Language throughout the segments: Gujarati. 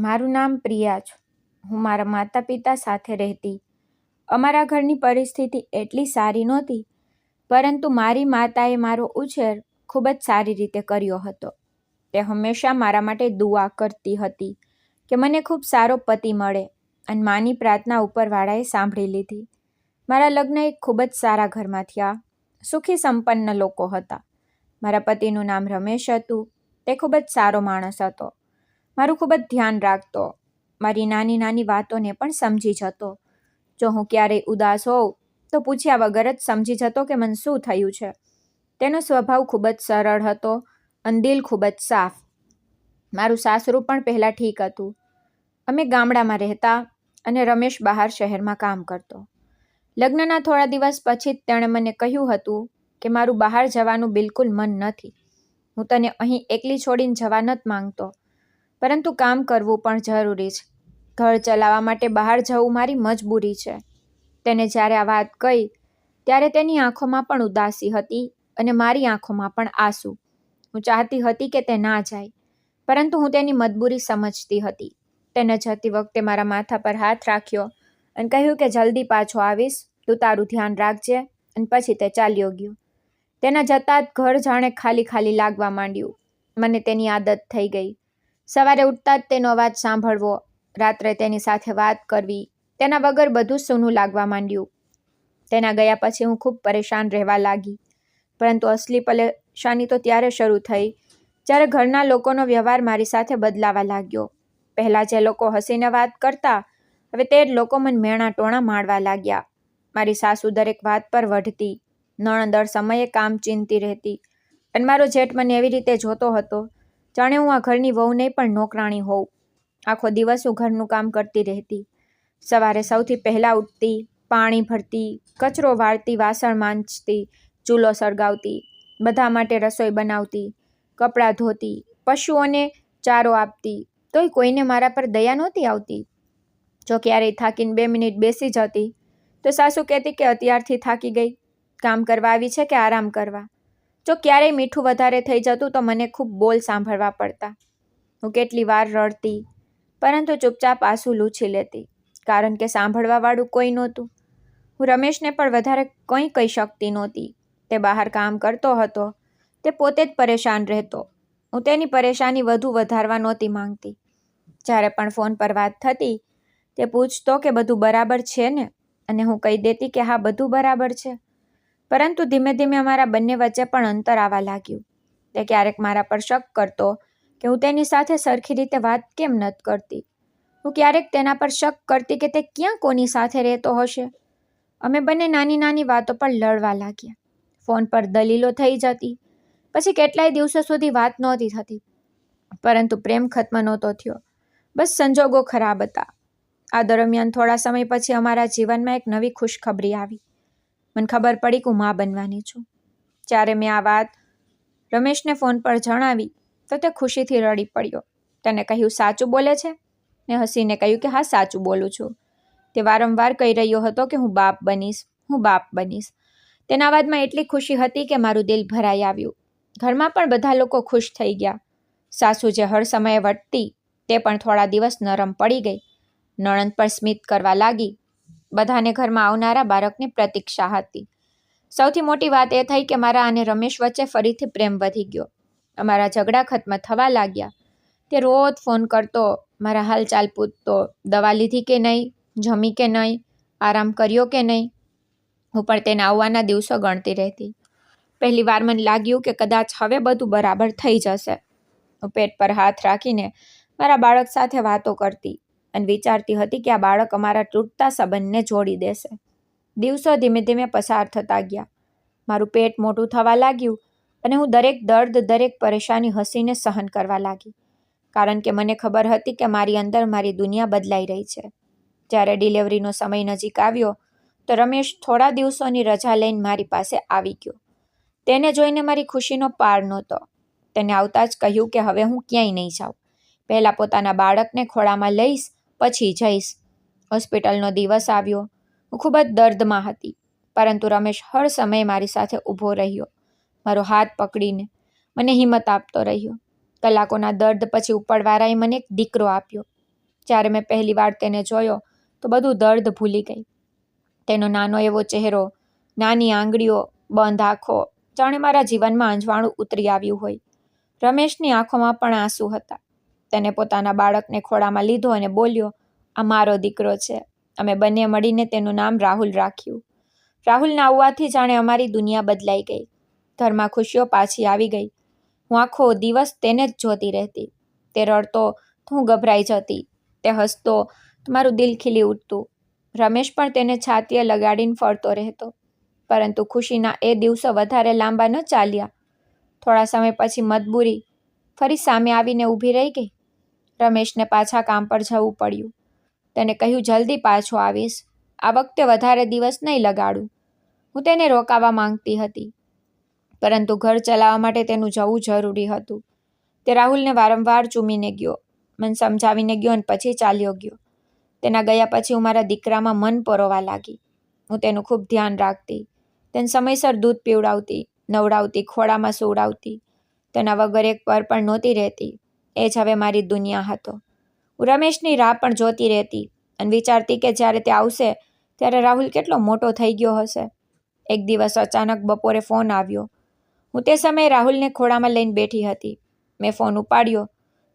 મારું નામ પ્રિયા છે. હું મારા માતા પિતા સાથે રહેતી. અમારા ઘરની પરિસ્થિતિ એટલી સારી નહોતી, પરંતુ મારી માતાએ મારો ઉછેર ખૂબ જ સારી રીતે કર્યો હતો. તે હંમેશા મારા માટે દુઆ કરતી હતી કે મને ખૂબ સારો પતિ મળે, અને માની પ્રાર્થના ઉપરવાળાએ સાંભળી લીધી. મારા લગ્ન એક ખૂબ જ સારા ઘરમાં થયા. સુખી સંપન્ન લોકો હતા. મારા પતિનું નામ રમેશ હતું. તે ખૂબ જ સારો માણસ હતો. મારું ખૂબ જ ધ્યાન રાખતો. મારી નાની નાની વાતોને પણ સમજી જતો. જો હું ક્યારેય ઉદાસ હોઉં તો પૂછ્યા વગર જ સમજી જતો કે મને શું થયું છે. તેનો સ્વભાવ ખૂબ જ સરળ હતો અને દિલ ખૂબ જ સાફ. મારું સાસરું પણ પહેલાં ઠીક હતું. અમે ગામડામાં રહેતા અને રમેશ બહાર શહેરમાં કામ કરતો. લગ્નના થોડા દિવસ પછી જ તેણે મને કહ્યું હતું કે મારું બહાર જવાનું બિલકુલ મન નથી. હું તને અહીં એકલી છોડીને જવા નથી માંગતો, પરંતુ કામ કરવું પણ જરૂરી છે. ઘર ચલાવવા માટે બહાર જવું મારી મજબૂરી છે. તેને જ્યારે આ વાત કહી ત્યારે તેની આંખોમાં પણ ઉદાસી હતી અને મારી આંખોમાં પણ આંસુ. હું ચાહતી હતી કે તે ના જાય, પરંતુ હું તેની મજબૂરી સમજતી હતી. તેને જતી વખતે મારા માથા પર હાથ રાખ્યો અને કહ્યું કે જલ્દી પાછો આવીશ, તું તારું ધ્યાન રાખજે. અને પછી તે ચાલ્યો ગયો. તેના જતાં જ ઘર જાણે ખાલી ખાલી લાગવા માંડ્યું. મને તેની આદત થઈ ગઈ. સવારે ઉઠતા જ તેનો અવાજ સાંભળવો, રાત્રે તેની સાથે વાત કરવી, તેના વગર બધું સૂનું લાગવા માંડ્યું. તેના ગયા પછી હું ખૂબ પરેશાન રહેવા લાગી. પરંતુ અસલી પરેશાની તો ત્યારે શરૂ થઈ જ્યારે ઘરના લોકોનો વ્યવહાર મારી સાથે બદલાવા લાગ્યો. પહેલાં જે લોકો હસીને વાત કરતા, હવે તે જ લોકો મને મેણા ટોણા મારવા લાગ્યા. મારી સાસુ દરેક વાત પર વઢતી. નણંદ દર સમયે કામ ચીંધતી રહેતી. અને મારો જેઠ મને એવી રીતે જોતો હતો જાણે હું આ ઘરની વહુ નહીં પણ નોકરાણી હોઉં. આખો દિવસ હું ઘરનું કામ કરતી રહેતી. સવારે સૌથી પહેલાં ઉઠતી, પાણી ભરતી, કચરો વાળતી, વાસણ માંજતી, ચૂલો સળગાવતી, બધા માટે રસોઈ બનાવતી, કપડાં ધોતી, પશુઓને ચારો આપતી. તોય કોઈને મારા પર દયા નહોતી આવતી. જો ક્યારેય થાકીને 2 મિનિટ બેસી જતી તો સાસુ કહેતી કે અત્યારથી થાકી ગઈ, કામ કરવા આવી છે કે આરામ કરવા. જો ક્યારેય મીઠું વધારે થઈ જતું તો મને ખૂબ બોલ સાંભળવા પડતા. હું કેટલી વાર રડતી, પરંતુ ચૂપચાપ આંસુ લૂછી લેતી, કારણ કે સાંભળવાવાળું કોઈ નહોતું. હું રમેશને પણ વધારે કંઈ કહી શકતી નહોતી. તે બહાર કામ કરતો હતો. તે પોતે જ પરેશાન રહેતો. હું તેની પરેશાની વધુ વધારવા નહોતી માંગતી. જ્યારે પણ ફોન પર વાત થતી, તે પૂછતો કે બધું બરાબર છે ને, અને હું કહી દેતી કે હા, બધું બરાબર છે. પરંતુ ધીમે ધીમે અમારા બંને વચ્ચે પણ અંતર આવવા લાગ્યું. તે ક્યારેક મારા પર શક કરતો કે હું તેની સાથે સરખી રીતે વાત કેમ નથી કરતી. હું ક્યારેક તેના પર શક કરતી કે તે ક્યાં કોની સાથે રહેતો હશે. અમે બંને નાની નાની વાતો પર લડવા લાગ્યા. ફોન પર દલીલો થઈ જતી. પછી કેટલાય દિવસો સુધી વાત નહોતી થતી, પરંતુ પ્રેમ ખત્મ નહોતો થયો. બસ સંજોગો ખરાબ હતા. આ દરમિયાન થોડા સમય પછી અમારા જીવનમાં એક નવી ખુશખબરી આવી. મને ખબર પડી કે હું મા બનવાની છું. જ્યારે મેં આ વાત રમેશને ફોન પર જણાવી તો તે ખુશીથી રડી પડ્યો. તેને કહ્યું, સાચું બોલે છે? મેં હસીને કહ્યું કે હા, સાચું બોલું છું. તે વારંવાર કહી રહ્યો હતો કે હું બાપ બનીશ, હું બાપ બનીશ. તેના અવાજમાં એટલી ખુશી હતી કે મારું દિલ ભરાઈ આવ્યું. ઘરમાં પણ બધા લોકો ખુશ થઈ ગયા. સાસુ જે હર સમયે વટતી તે પણ થોડા દિવસ નરમ પડી ગઈ. નણંદ પર સ્મિત કરવા લાગી. બધાને ઘરમાં આવનારા બાળકની પ્રતીક્ષા હતી. સૌથી મોટી વાત એ થઈ કે મારા અને રમેશ વચ્ચે ફરીથી પ્રેમ વધી ગયો. અમારા ઝઘડા ખત્મ થવા લાગ્યા. તે રોજ ફોન કરતો, મારા હાલચાલ પૂછતો, દવા લીધી કે નહીં, જમી કે નહીં, આરામ કર્યો કે નહીં. હું પણ તેના આવવાના દિવસો ગણતી રહેતી. પહેલી વાર મને લાગ્યું કે કદાચ હવે બધું બરાબર થઈ જશે. હું પેટ પર હાથ રાખીને મારા બાળક સાથે વાતો કરતી અને વિચારતી હતી કે આ બાળક અમારા તૂટતા સંબંધને જોડી દેશે. દિવસો ધીમે ધીમે પસાર થતા ગયા. મારું પેટ મોટું થવા લાગ્યું અને હું દરેક દર્દ, દરેક પરેશાની હસીને સહન કરવા લાગી, કારણ કે મને ખબર હતી કે મારી અંદર મારી દુનિયા બદલાઈ રહી છે. જ્યારે ડિલિવરીનો સમય નજીક આવ્યો તો રમેશ થોડા દિવસોની રજા લઈને મારી પાસે આવી ગયો. તેને જોઈને મારી ખુશીનો પાર નહોતો. તેને આવતા જ કહ્યું કે હવે હું ક્યાંય નહીં જાઉં. પહેલાં પોતાના બાળકને ખોળામાં લઈશ, પછી જઈશ. હોસ્પિટલનો દિવસ આવ્યો. હું ખૂબ જ દર્દમાં હતી, પરંતુ રમેશ હર સમયે મારી સાથે ઊભો રહ્યો. મારો હાથ પકડીને મને હિંમત આપતો રહ્યો. કલાકોના દર્દ પછી ઉપરવાળાએ મને એક દીકરો આપ્યો. જ્યારે મેં પહેલી વાર તેને જોયો તો બધું દર્દ ભૂલી ગઈ. તેનો નાનો એવો ચહેરો, નાની આંગળીઓ, બંધ આંખો, જાણે મારા જીવનમાં અંજવાળું ઉતરી આવ્યું હોય. રમેશની આંખોમાં પણ આંસુ હતા. તેને પોતાના બાળકને ખોળામાં લીધો અને બોલ્યો, આ મારો દીકરો છે. અમે બંને મળીને તેનું નામ રાહુલ રાખ્યું. રાહુલના આવવાથી જાણે અમારી દુનિયા બદલાઈ ગઈ. ઘરમાં ખુશીઓ પાછી આવી ગઈ. હું આખો દિવસ તેને જ જોતી રહેતી. તે રડતો તો હું ગભરાઈ જતી. તે હસતો તો મારું દિલ ખીલી ઉઠતું. રમેશ પણ તેને છાતીએ લગાડીને ફરતો રહેતો. પરંતુ ખુશીના એ દિવસો વધારે લાંબા ન ચાલ્યા. થોડા સમય પછી મજબૂરી ફરી સામે આવીને ઊભી રહી ગઈ. રમેશને પાછા કામ પર જવું પડ્યું. તેને કહ્યું, જલ્દી પાછો આવીશ. આ વખતે વધારે દિવસ નહીં લગાડું. હું તેને રોકાવા માંગતી હતી, પરંતુ ઘર ચલાવવા માટે તેનું જવું જરૂરી હતું. તે રાહુલને વારંવાર ચૂમીને ગયો, મને સમજાવીને ગયો અને પછી ચાલ્યો ગયો. તેના ગયા પછી હું મારા દીકરામાં મન પરોવા લાગી. હું તેનું ખૂબ ધ્યાન રાખતી. તેને સમયસર દૂધ પીવડાવતી, નવડાવતી, ખોળામાં સુવડાવતી. તેના વગર એક પર પણ નહોતી રહેતી. એ જ હવે મારી દુનિયા હતો. હું રમેશની રાહ પણ જોતી રહેતી અને વિચારતી કે જ્યારે તે આવશે ત્યારે રાહુલ કેટલો મોટો થઈ ગયો હશે. એક દિવસ અચાનક બપોરે ફોન આવ્યો. હું તે સમયે રાહુલને ખોળામાં લઈને બેઠી હતી. મેં ફોન ઉપાડ્યો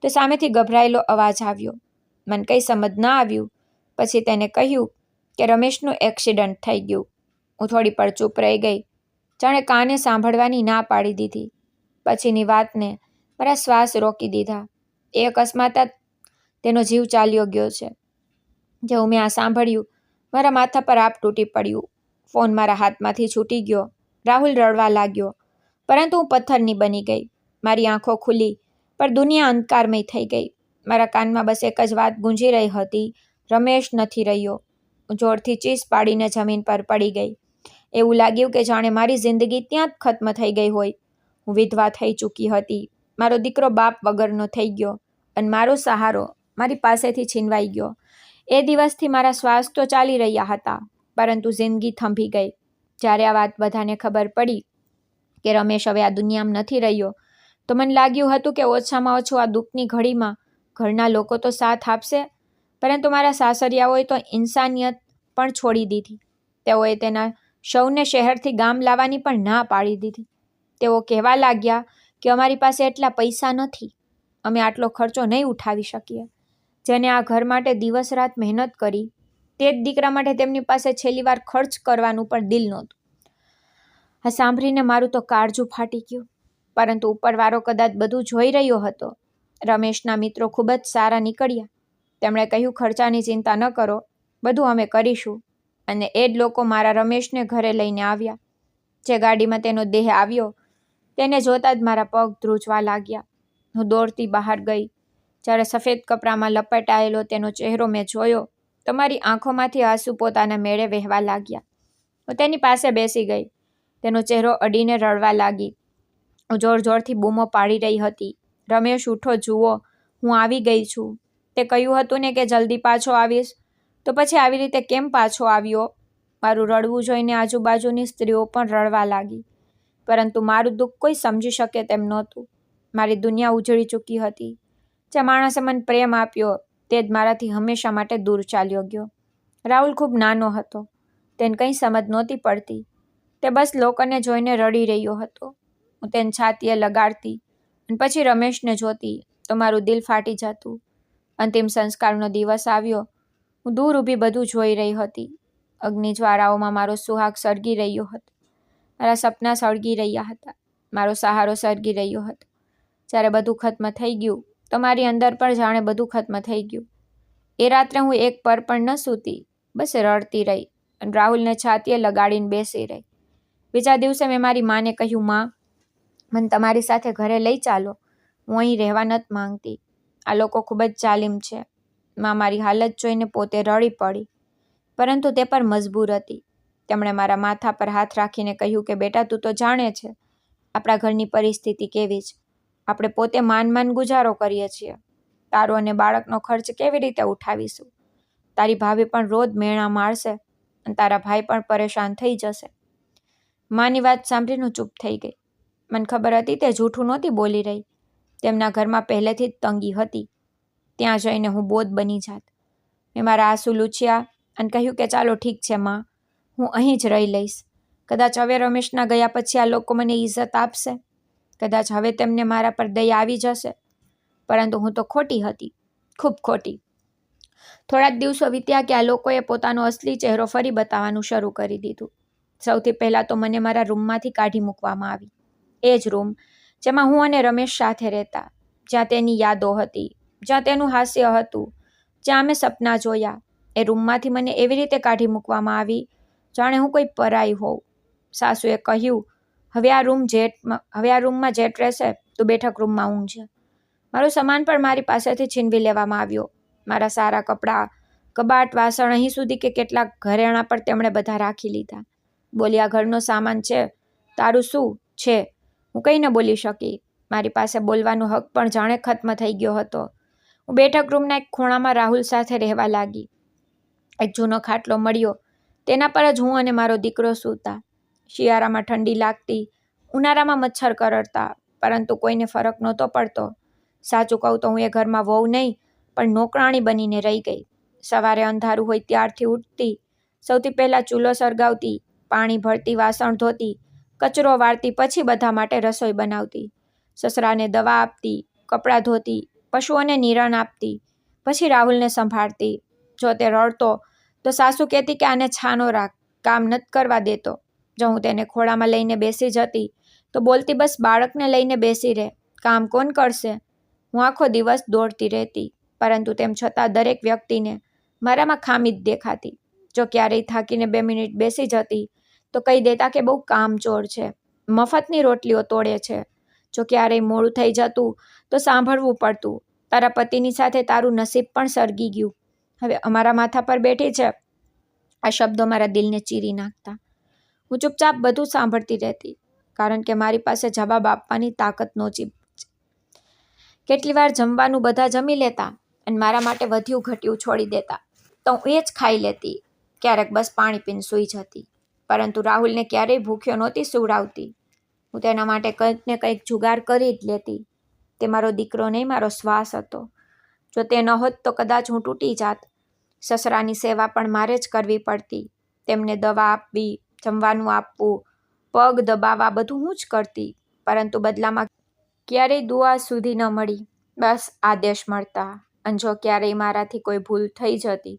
તો સામેથી ગભરાયેલો અવાજ આવ્યો. મને કંઈ સમજ ના આવ્યું. પછી તેને કહ્યું કે રમેશનું એક્સિડન્ટ થઈ ગયું. હું થોડી પળ ચૂપ રહી ગઈ, જાણે કાને સાંભળવાની ના પાડી દીધી. પછીની વાતને મારા શ્વાસ રોકી દીધા. એ અકસ્માત તેનો જીવ ચાલ્યો ગયો છે. જેવું મેં આ સાંભળ્યું, મારા માથા પર આપ તૂટી પડ્યું. ફોન મારા હાથમાંથી છૂટી ગયો. રાહુલ રડવા લાગ્યો, પરંતુ હું પથ્થરની બની ગઈ. મારી આંખો ખુલી, પણ દુનિયા અંધકારમય થઈ ગઈ. મારા કાનમાં બસ એક જ વાત ગુંજી રહી હતી, રમેશ નથી રહ્યો. હું જોરથી ચીસ પાડીને જમીન પર પડી ગઈ. એવું લાગ્યું કે જાણે મારી જિંદગી ત્યાં જ ખત્મ થઈ ગઈ હોય. હું વિધવા થઈ ચૂકી હતી. મારો દીકરો બાપ વગરનો થઈ ગયો અને મારો સહારો મારી પાસેથી છીનવાઈ ગયો. એ દિવસથી મારા શ્વાસ તો ચાલી રહ્યા હતા, પરંતુ જિંદગી થંભી ગઈ. જ્યારે આ વાત બધાને ખબર પડી કે રમેશ હવે આ દુનિયામાં નથી રહ્યો, તો મને લાગ્યું હતું કે ઓછામાં ઓછું આ દુઃખની ઘડીમાં ઘરના લોકો તો સાથ આપશે. પરંતુ મારા સાસરિયાઓએ તો ઇન્સાનિયત પણ છોડી દીધી. તેઓએ તેના સૌને શહેરથી ગામ લાવવાની પણ ના પાડી દીધી. તેઓ કહેવા લાગ્યા કે અમારી પાસે એટલા પૈસા નથી, અમે આટલો ખર્ચો નહીં ઉઠાવી શકીએ. જેને આ ઘર માટે દિવસ રાત મહેનત કરી, તે જ દીકરા માટે તેમની પાસે છેલ્લી વાર ખર્ચ કરવાનું પણ દિલ નહોતું. આ સાંભળીને મારું તો કાળજું ફાટી ગયું. પરંતુ ઉપરવાળો કદાચ બધું જોઈ રહ્યો હતો. રમેશના મિત્રો ખૂબ જ સારા નીકળ્યા. તેમણે કહ્યું, ખર્ચાની ચિંતા ન કરો, બધું અમે કરીશું. અને એ જ લોકો મારા રમેશને ઘરે લઈને આવ્યા. જે ગાડીમાં તેનો દેહ આવ્યો, તેને જોતાં જ મારા પગ ધ્રુજવા લાગ્યા. હું દોડતી બહાર ગઈ. જ્યારે સફેદ કપડામાં લપેટાયેલો તેનો ચહેરો મેં જોયો, તો મારી આંખોમાંથી આંસુ પોતાના મેળે વહેવા લાગ્યા. હું તેની પાસે બેસી ગઈ. તેનો ચહેરો અડીને રડવા લાગી. હું જોર જોરથી બૂમો પાડી રહી હતી, રમેશ ઉઠો, જુઓ, હું આવી ગઈ છું. તે કહ્યું હતું ને કે જલ્દી પાછો આવીશ, તો પછી આવી રીતે કેમ પાછો આવ્યો? મારું રડવું જોઈને આજુબાજુની સ્ત્રીઓ પણ રડવા લાગી. પરંતુ મારું દુઃખ કોઈ સમજી શકે તેમ નહોતું. મારી દુનિયા ઉજળી ચૂકી હતી. જે માણસે મને પ્રેમ આપ્યો, તે જ મારાથી હંમેશા માટે દૂર ચાલ્યો ગયો. રાહુલ ખૂબ નાનો હતો. તેને કંઈ સમજ નહોતી પડતી. તે બસ લોકોને જોઈને રડી રહ્યો હતો. હું તેને છાતીએ લગાડતી અને પછી રમેશને જોતી તો મારું દિલ ફાટી જતું. અંતિમ સંસ્કારનો દિવસ આવ્યો. હું દૂર ઊભી બધું જોઈ રહી હતી. અગ્નિજ્વાળાઓમાં મારો સુહાગ સળગી રહ્યો હતો. મારા સપના સળગી રહ્યા હતા. મારો સહારો સળગી રહ્યો હતો. જ્યારે બધું ખત્મ થઈ ગયું, તો મારી અંદર પણ જાણે બધું ખત્મ થઈ ગયું. એ રાત્રે હું એક પર પણ ન સૂતી, બસ રડતી રહી અને રાહુલને છાતીએ લગાડીને બેસી રહી. બીજા દિવસે મેં મારી માને કહ્યું, માં, મને તમારી સાથે ઘરે લઈ ચાલો. હું અહીં રહેવા નથી માંગતી. આ લોકો ખૂબ જ જાલિમ છે. માં મારી હાલત જોઈને પોતે રડી પડી, પરંતુ તે પર મજબૂર હતી. તેમણે મારા માથા પર હાથ રાખીને કહ્યું કે બેટા, તું તો જાણે છે આપણા ઘરની પરિસ્થિતિ કેવી છે. આપણે પોતે માન ગુજારો કરીએ છીએ. તારો અને બાળકનો ખર્ચ કેવી રીતે ઉઠાવીશું? તારી ભાભી પણ રોજ મેણા મારશે અને તારા ભાઈ પણ પરેશાન થઈ જશે. માની વાત સાંભળીને હું ચૂપ થઈ ગઈ. મને ખબર હતી તે જૂઠું નહોતી બોલી રહી. તેમના ઘરમાં પહેલેથી જ તંગી હતી. ત્યાં જઈને હું બોધ બની જાત. મેં મારા આંસુ લૂછ્યા અને કહ્યું કે ચાલો ઠીક છે માં, હું અહીં જ રહી લઈશ. કદાચ હવે રમેશના ગયા પછી આ લોકો મને ઇજ્જત આપશે, કદાચ હવે તેમને મારા પર દયા આવી જશે, પરંતુ હું તો ખોટી હતી, ખૂબ ખોટી. થોડા જ દિવસો વીત્યા કે આ લોકોએ પોતાનો અસલી ચહેરો ફરી બતાવવાનું શરૂ કરી દીધું. સૌથી પહેલાં તો મને મારા રૂમમાંથી કાઢી મૂકવામાં આવી. એ જ રૂમ જેમાં હું અને રમેશ સાથે રહેતા, જ્યાં તેની યાદો હતી, જ્યાં તેનું હાસ્ય હતું, જ્યાં અમે સપના જોયા. એ રૂમમાંથી મને એવી રીતે કાઢી મૂકવામાં આવી જાણે હું કોઈ પરાઈ હોઉં. સાસુએ કહ્યું, હવે આ રૂમમાં જેટ રહેશે, તું બેઠક રૂમમાં ઊંઘજે. મારું સામાન પણ મારી પાસેથી છીનવી લેવામાં આવ્યો. મારા સારા કપડાં, કબાટ, વાસણ, અહીં સુધી કે કેટલાક ઘરેણાં પણ તેમણે બધા રાખી લીધા. બોલ્યા, ઘરનો સામાન છે, તારું શું છે? હું કંઈ ન બોલી શકી. મારી પાસે બોલવાનો હક પણ જાણે ખત્મ થઈ ગયો હતો. હું બેઠક રૂમના એક ખૂણામાં રાહુલ સાથે રહેવા લાગી. એક જૂનો ખાટલો મળ્યો, તેના પર જ હું અને મારો દીકરો સૂતા. શિયાળામાં ઠંડી લાગતી, ઉનાળામાં મચ્છર કરડતા, પરંતુ કોઈને ફરક નહોતો પડતો. સાચું કહું તો હું એ ઘરમાં વહુ નહીં પણ નોકરાણી બનીને રહી ગઈ. સવારે અંધારું હોય ત્યારથી ઉઠતી, સૌથી પહેલાં ચૂલો સળગાવતી, પાણી ભરતી, વાસણ ધોતી, કચરો વાળતી, પછી બધા માટે રસોઈ બનાવતી, સસરાને દવા આપતી, કપડાં ધોતી, પશુઓને નિરણ આપતી, પછી રાહુલને સંભાળતી. જો તે રડતો તો સાસુ કહેતી કે આને છાનો રાખ, કામ નથી કરવા દેતો. જો હું તેને ખોળામાં લઈને બેસી જતી તો બોલતી, બસ બાળકને લઈને બેસી રહે, કામ કોણ કરશે? હું આખો દિવસ દોડતી રહેતી, પરંતુ તેમ છતાં દરેક વ્યક્તિને મારામાં ખામી જ દેખાતી. જો ક્યારેય થાકીને 2 મિનિટ બેસી જતી તો કહી દેતા કે બહુ કામચોર છે, મફતની રોટલીઓ તોડે છે. જો ક્યારેય મોડું થઈ જતું તો સાંભળવું પડતું, તારા પતિની સાથે તારું નસીબ પણ સળગી ગયું, હવે અમારા માથા પર બેઠી છે. આ શબ્દો મારા દિલને ચીરી નાખતા. હું ચૂપચાપ બધું સાંભળતી રહેતી, કારણ કે મારી પાસે જવાબ આપવાની તાકાત નહોતી. કેટલી વાર જમવાનું બધા જમી લેતા અને મારા માટે વધ્યું ઘટ્યું છોડી દેતા, તો હું એ જ ખાઈ લેતી. ક્યારેક બસ પાણી પીને સૂઈ જતી, પરંતુ રાહુલને ક્યારેય ભૂખ્યો નહોતી સુવડાવતી. હું તેના માટે કંઈક ને કંઈક જુગાર કરી જ લેતી. તે મારો દીકરો નહીં, મારો શ્વાસ હતો. જો તે ન હોત તો કદાચ હું તૂટી જાત. સસરાની સેવા પણ મારે જ કરવી પડતી, તેમને દવા આપવી, જમવાનું આપવું, પગ દબાવવા, બધું હું જ કરતી. પરંતુ બદલામાં ક્યારેય દુઆ સુધી ન મળી, બસ આદેશ મળતા. અને જો ક્યારેય મારાથી કોઈ ભૂલ થઈ જતી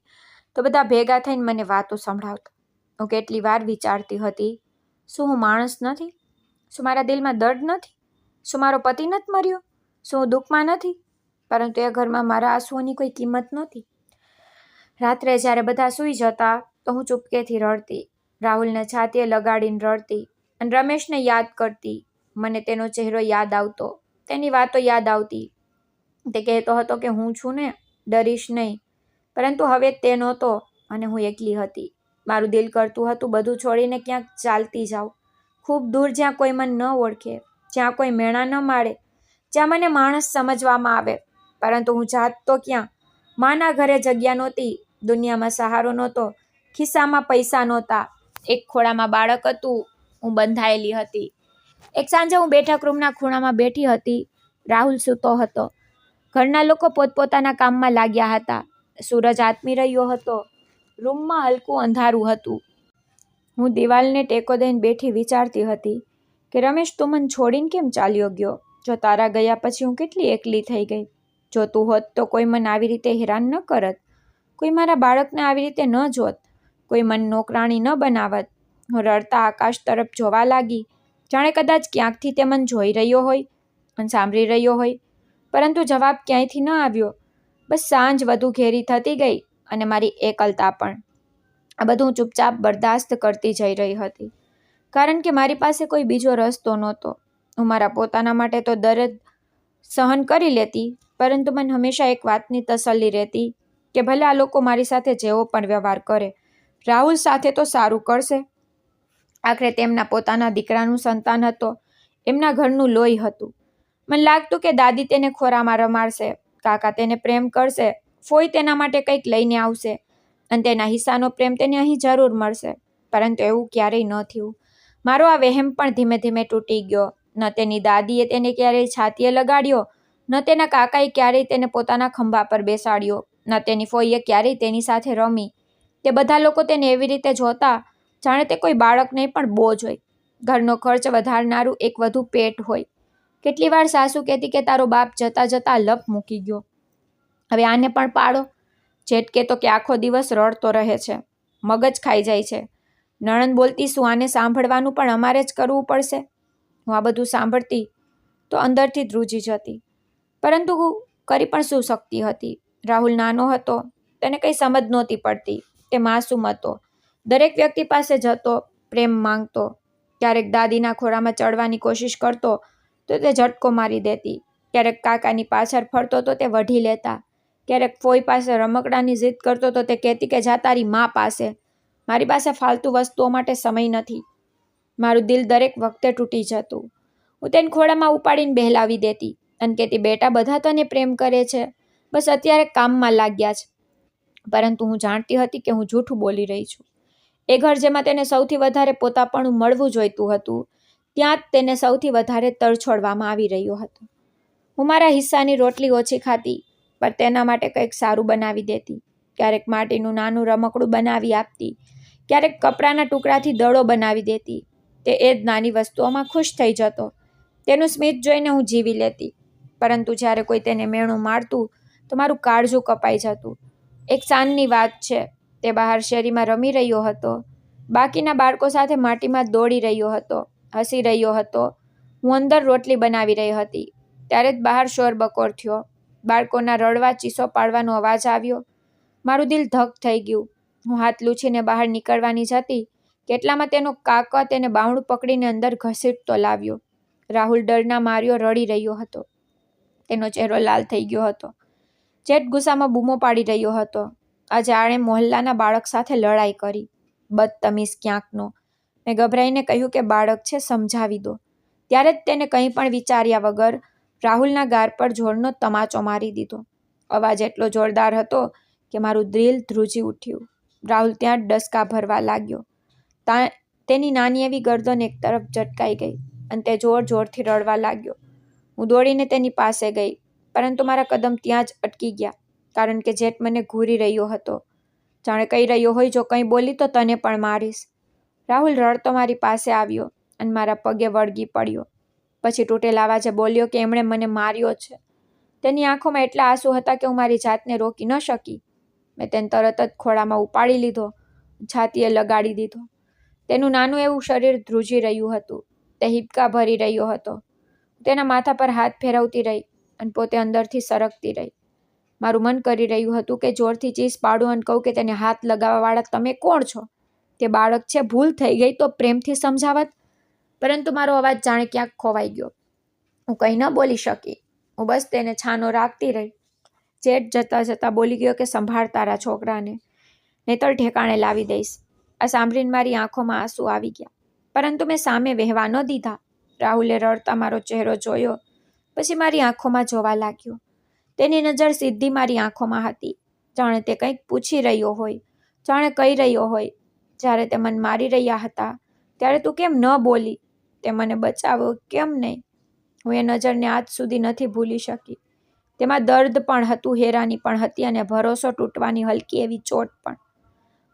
તો બધા ભેગા થઈને મને વાતો સંભળાવતા. હું કેટલી વાર વિચારતી હતી, શું હું માણસ નથી? શું મારા દિલમાં દર્દ નથી? શું મારો પતિ નથી મર્યો? શું હું દુઃખમાં નથી? પરંતુ એ ઘરમાં મારા આંસુઓની કોઈ કિંમત નહોતી. રાત્રે જ્યારે બધા સૂઈ જતા તો હું ચૂપકેથી રડતી, રાહુલને છાતીએ લગાડીને રડતી અને રમેશને યાદ કરતી. મને તેનો ચહેરો યાદ આવતો, તેની વાતો યાદ આવતી. તે કહેતો હતો કે હું છું ને, ડરીશ નહીં. પરંતુ હવે તે નહોતો અને હું એકલી હતી. મારું દિલ કરતું હતું બધું છોડીને ક્યાંક ચાલતી જાઉં, ખૂબ દૂર, જ્યાં કોઈ મને ન ઓળખે, જ્યાં કોઈ મેણા ન મારે, જ્યાં મને માણસ સમજવામાં આવે. પરંતુ હું જાત તો ક્યાં? માના ઘરે જગ્યા નહોતી, દુનિયામાં સહારો નહોતો, ખિસ્સામાં પૈસા નહોતા, એક ખોળામાં બાળક હતું, હું બંધાયેલી હતી. એક સાંજે હું બેઠક રૂમના ખૂણામાં બેઠી હતી. રાહુલ સૂતો હતો. ઘરના લોકો પોતપોતાના કામમાં લાગ્યા હતા. સૂરજ આથમી રહ્યો હતો. રૂમમાં હલકું અંધારું હતું. હું દિવાલને ટેકો દઈને બેઠી વિચારતી હતી કે રમેશ, તું મને છોડીને કેમ ચાલ્યો ગયો? જો તારા ગયા પછી હું કેટલી એકલી થઈ ગઈ. જો તું હોત તો કોઈ મને આવી રીતે હેરાન ન કરત, કોઈ મારા બાળકને આવી રીતે ન જોત, કોઈ મને નોકરાણી ન બનાવત. હું રડતા આકાશ તરફ જોવા લાગી, જાણે કદાચ ક્યાંકથી તે મને જોઈ રહ્યો હોય અને સાંભળી રહ્યો હોય. પરંતુ જવાબ ક્યાંયથી ન આવ્યો. બસ સાંજ વધુ ઘેરી થતી ગઈ અને મારી એકલતા પણ. આ બધું હું ચૂપચાપ બરદાસ્ત કરતી જઈ રહી હતી, કારણ કે મારી પાસે કોઈ બીજો રસ્તો નહોતો. હું મારા પોતાના માટે તો દર્દ સહન કરી લેતી, પરંતુ મને હંમેશા એક વાતની તસલ્લી રહેતી કે ભલે આ લોકો મારી સાથે જેવો પણ વ્યવહાર કરે, રાહુલ સાથે તો સારું કરશે. આખરે તેમના પોતાના દીકરાનું સંતાન હતો, એમના ઘરનું લોહી હતું. મને લાગતું કે દાદી તેને ખોરામાં રમાડશે, કાકા તેને પ્રેમ કરશે, ફોઈ તેના માટે કંઈક લઈને આવશે અને તેના હિસ્સાનો પ્રેમ તેને અહીં જરૂર મળશે. પરંતુ એવું ક્યારેય ન થયું. મારો આ વહેમ પણ ધીમે ધીમે તૂટી ગયો. ન તેની દાદીએ તેને ક્યારેય છાતીએ લગાડ્યો, ન તેના કાકાએ ક્યારેય તેને પોતાના ખંભા પર બેસાડ્યો, ન તેની ફોઈએ ક્યારેય તેની સાથે રમી. તે બધા લોકો તેને એવી રીતે જોતા જાણે તે કોઈ બાળક નહીં પણ બોજ હોય, ઘરનો ખર્ચ વધારનારું એક વધુ પેટ હોય. કેટલી વાર સાસુ કહેતી કે તારો બાપ જતા જતા લપ મૂકી ગયો, હવે આને પણ પાડો. જેઠ કહેતો કે આખો દિવસ રડતો રહે છે, મગજ ખાઈ જાય છે. નણંદ બોલતી શું આને સાંભળવાનું પણ અમારે જ કરવું પડશે? હું આ બધું સાંભળતી તો અંદરથી ધ્રુજી જતી, પરંતુ કરી પણ શું શકતી હતી? રાહુલ નાનો હતો, તેને કંઈ સમજ નહોતી પડતી. તે માસૂમ હતો, દરેક વ્યક્તિ પાસે જતો, પ્રેમ માંગતો. ક્યારેક દાદીના ખોળામાં ચડવાની કોશિશ કરતો તો તે ઝટકો મારી દેતી, ક્યારેક કાકાની પાછળ ફરતો તો તે વઢી લેતા, ક્યારેક ફોઈ પાસે રમકડાની જીદ કરતો તો તે કહેતી કે જા તારી મા પાસે, મારી પાસે ફાલતુ વસ્તુઓ માટે સમય નથી. મારું દિલ દરેક વખતે તૂટી જતું. હું તેને ખોળામાં ઉપાડીને બહેલાવી દેતી અને કહેતી બેટા બધા તને પ્રેમ કરે છે, બસ અત્યારે કામમાં લાગ્યા છે. પરંતુ હું જાણતી હતી કે હું જૂઠું બોલી રહી છું. એ ઘર જેમાં તેને સૌથી વધારે પોતાપણું મળવું જોઈતું હતું, ત્યાં જ તેને સૌથી વધારે તરછોડવામાં આવી રહ્યો હતો. હું મારા હિસ્સાની રોટલી ઓછી ખાતી, પણ તેના માટે કંઈક સારું બનાવી દેતી. ક્યારેક માટીનું નાનું રમકડું બનાવી આપતી, ક્યારેક કપડાના ટુકડાથી દડો બનાવી દેતી. તે એ જ નાની વસ્તુઓમાં ખુશ થઈ જતો. તેનું સ્મિત જોઈને હું જીવી લેતી, પરંતુ જ્યારે કોઈ તેને મેણું મારતું તો મારું કાળજું કપાઈ જતું. એક સાંજની વાત છે, તે બહાર શેરીમાં રમી રહ્યો હતો, બાકીના બાળકો સાથે માટીમાં દોડી રહ્યો હતો, હસી રહ્યો હતો. હું અંદર રોટલી બનાવી રહી હતી, ત્યારે જ બહાર શોરબકોર થયો. બાળકોના રડવા ચીસો પાડવાનો અવાજ આવ્યો. મારું દિલ ધક થઈ ગયું. હું હાથ લૂછીને બહાર નીકળવાની જતી કેટલામાં તેનો કાકા તેને બાવણું પકડીને અંદર ઘસીટતો લાવ્યો. રાહુલ ડરના માર્યો રડી રહ્યો હતો, તેનો ચહેરો લાલ થઈ ગયો હતો. જેઠ ગુસ્સામાં બૂમો પાડી રહ્યો હતો, આજે આણે મોહલ્લાના બાળક સાથે લડાઈ કરી, બદતમીઝ ક્યાંકનો. મેં ગભરાઈને કહ્યું કે બાળક છે, સમજાવી દો. ત્યારે જ તેને કંઈ પણ વિચાર્યા વગર રાહુલના ગાર પર જોરનો તમાચો મારી દીધો. અવાજ એટલો જોરદાર હતો કે મારું દિલ ધ્રુજી ઉઠ્યું. રાહુલ ત્યાં જ ડસકા ભરવા લાગ્યો. તેની નાની એવી ગરદન એક તરફ ઝટકાઈ ગઈ અને તે જોર જોરથી રડવા લાગ્યો. હું દોડીને તેની પાસે ગઈ, પરંતુ મારા કદમ ત્યાં જ અટકી ગયા, કારણ કે જેઠ મને ઘૂરી રહ્યો હતો, જાણે કહી રહ્યો હોય જો કંઈ બોલી તો તને પણ મારીશ. રાહુલ રડતો મારી પાસે આવ્યો અને મારા પગે વળગી પડ્યો. પછી તૂટેલા અવાજે બોલ્યો કે એમણે મને માર્યો છે. તેની આંખોમાં એટલા આંસુ હતા કે હું મારી જાતને રોકી ન શકી. મેં તેને તરત જ ખોળામાં ઉપાડી લીધો, છાતીએ લગાડી દીધો. તેનું નાનું એવું શરીર ધ્રુજી રહ્યું હતું, તે હિબકા ભરી રહ્યો હતો. તેના માથા પર હાથ ફેરવતી રહી અને પોતે અંદરથી સરકતી રહી. મારું મન કરી રહ્યું હતું કે જોરથી ચીસ પાડું અને કહું કે તેને હાથ લગાવવાવાળા તમે કોણ છો? તે બાળક છે, ભૂલ થઈ ગઈ તો પ્રેમથી સમજાવત. પરંતુ મારો અવાજ જાણે ક્યાંક ખોવાઈ ગયો. હું કંઈ ન બોલી શકી. હું બસ તેને છાનો રાખતી રહી. જેઠ જતા જતા બોલી ગયો કે સંભાળ તારા છોકરાને, નહીતર ઠેકાણે લાવી દઈશ. આ સાંભળીને મારી આંખોમાં આંસુ આવી ગયા, પરંતુ મેં સામે વહેવા ન દીધા. રાહુલે રડતા મારો ચહેરો જોયો, પછી મારી આંખોમાં જોવા લાગ્યો. તેની નજર સીધી મારી આંખોમાં હતી, જાણે તે કંઈક પૂછી રહ્યો હોય, જાણે કહી રહ્યો હોય, જ્યારે તે મને મારી રહ્યા હતા ત્યારે તું કેમ ન બોલી? તે મને બચાવ્યો કેમ નહીં? હું એ નજરને આજ સુધી નથી ભૂલી શકી. તેમાં દર્દ પણ હતું, હેરાની પણ હતી અને ભરોસો તૂટવાની હલકી એવી ચોટ પણ.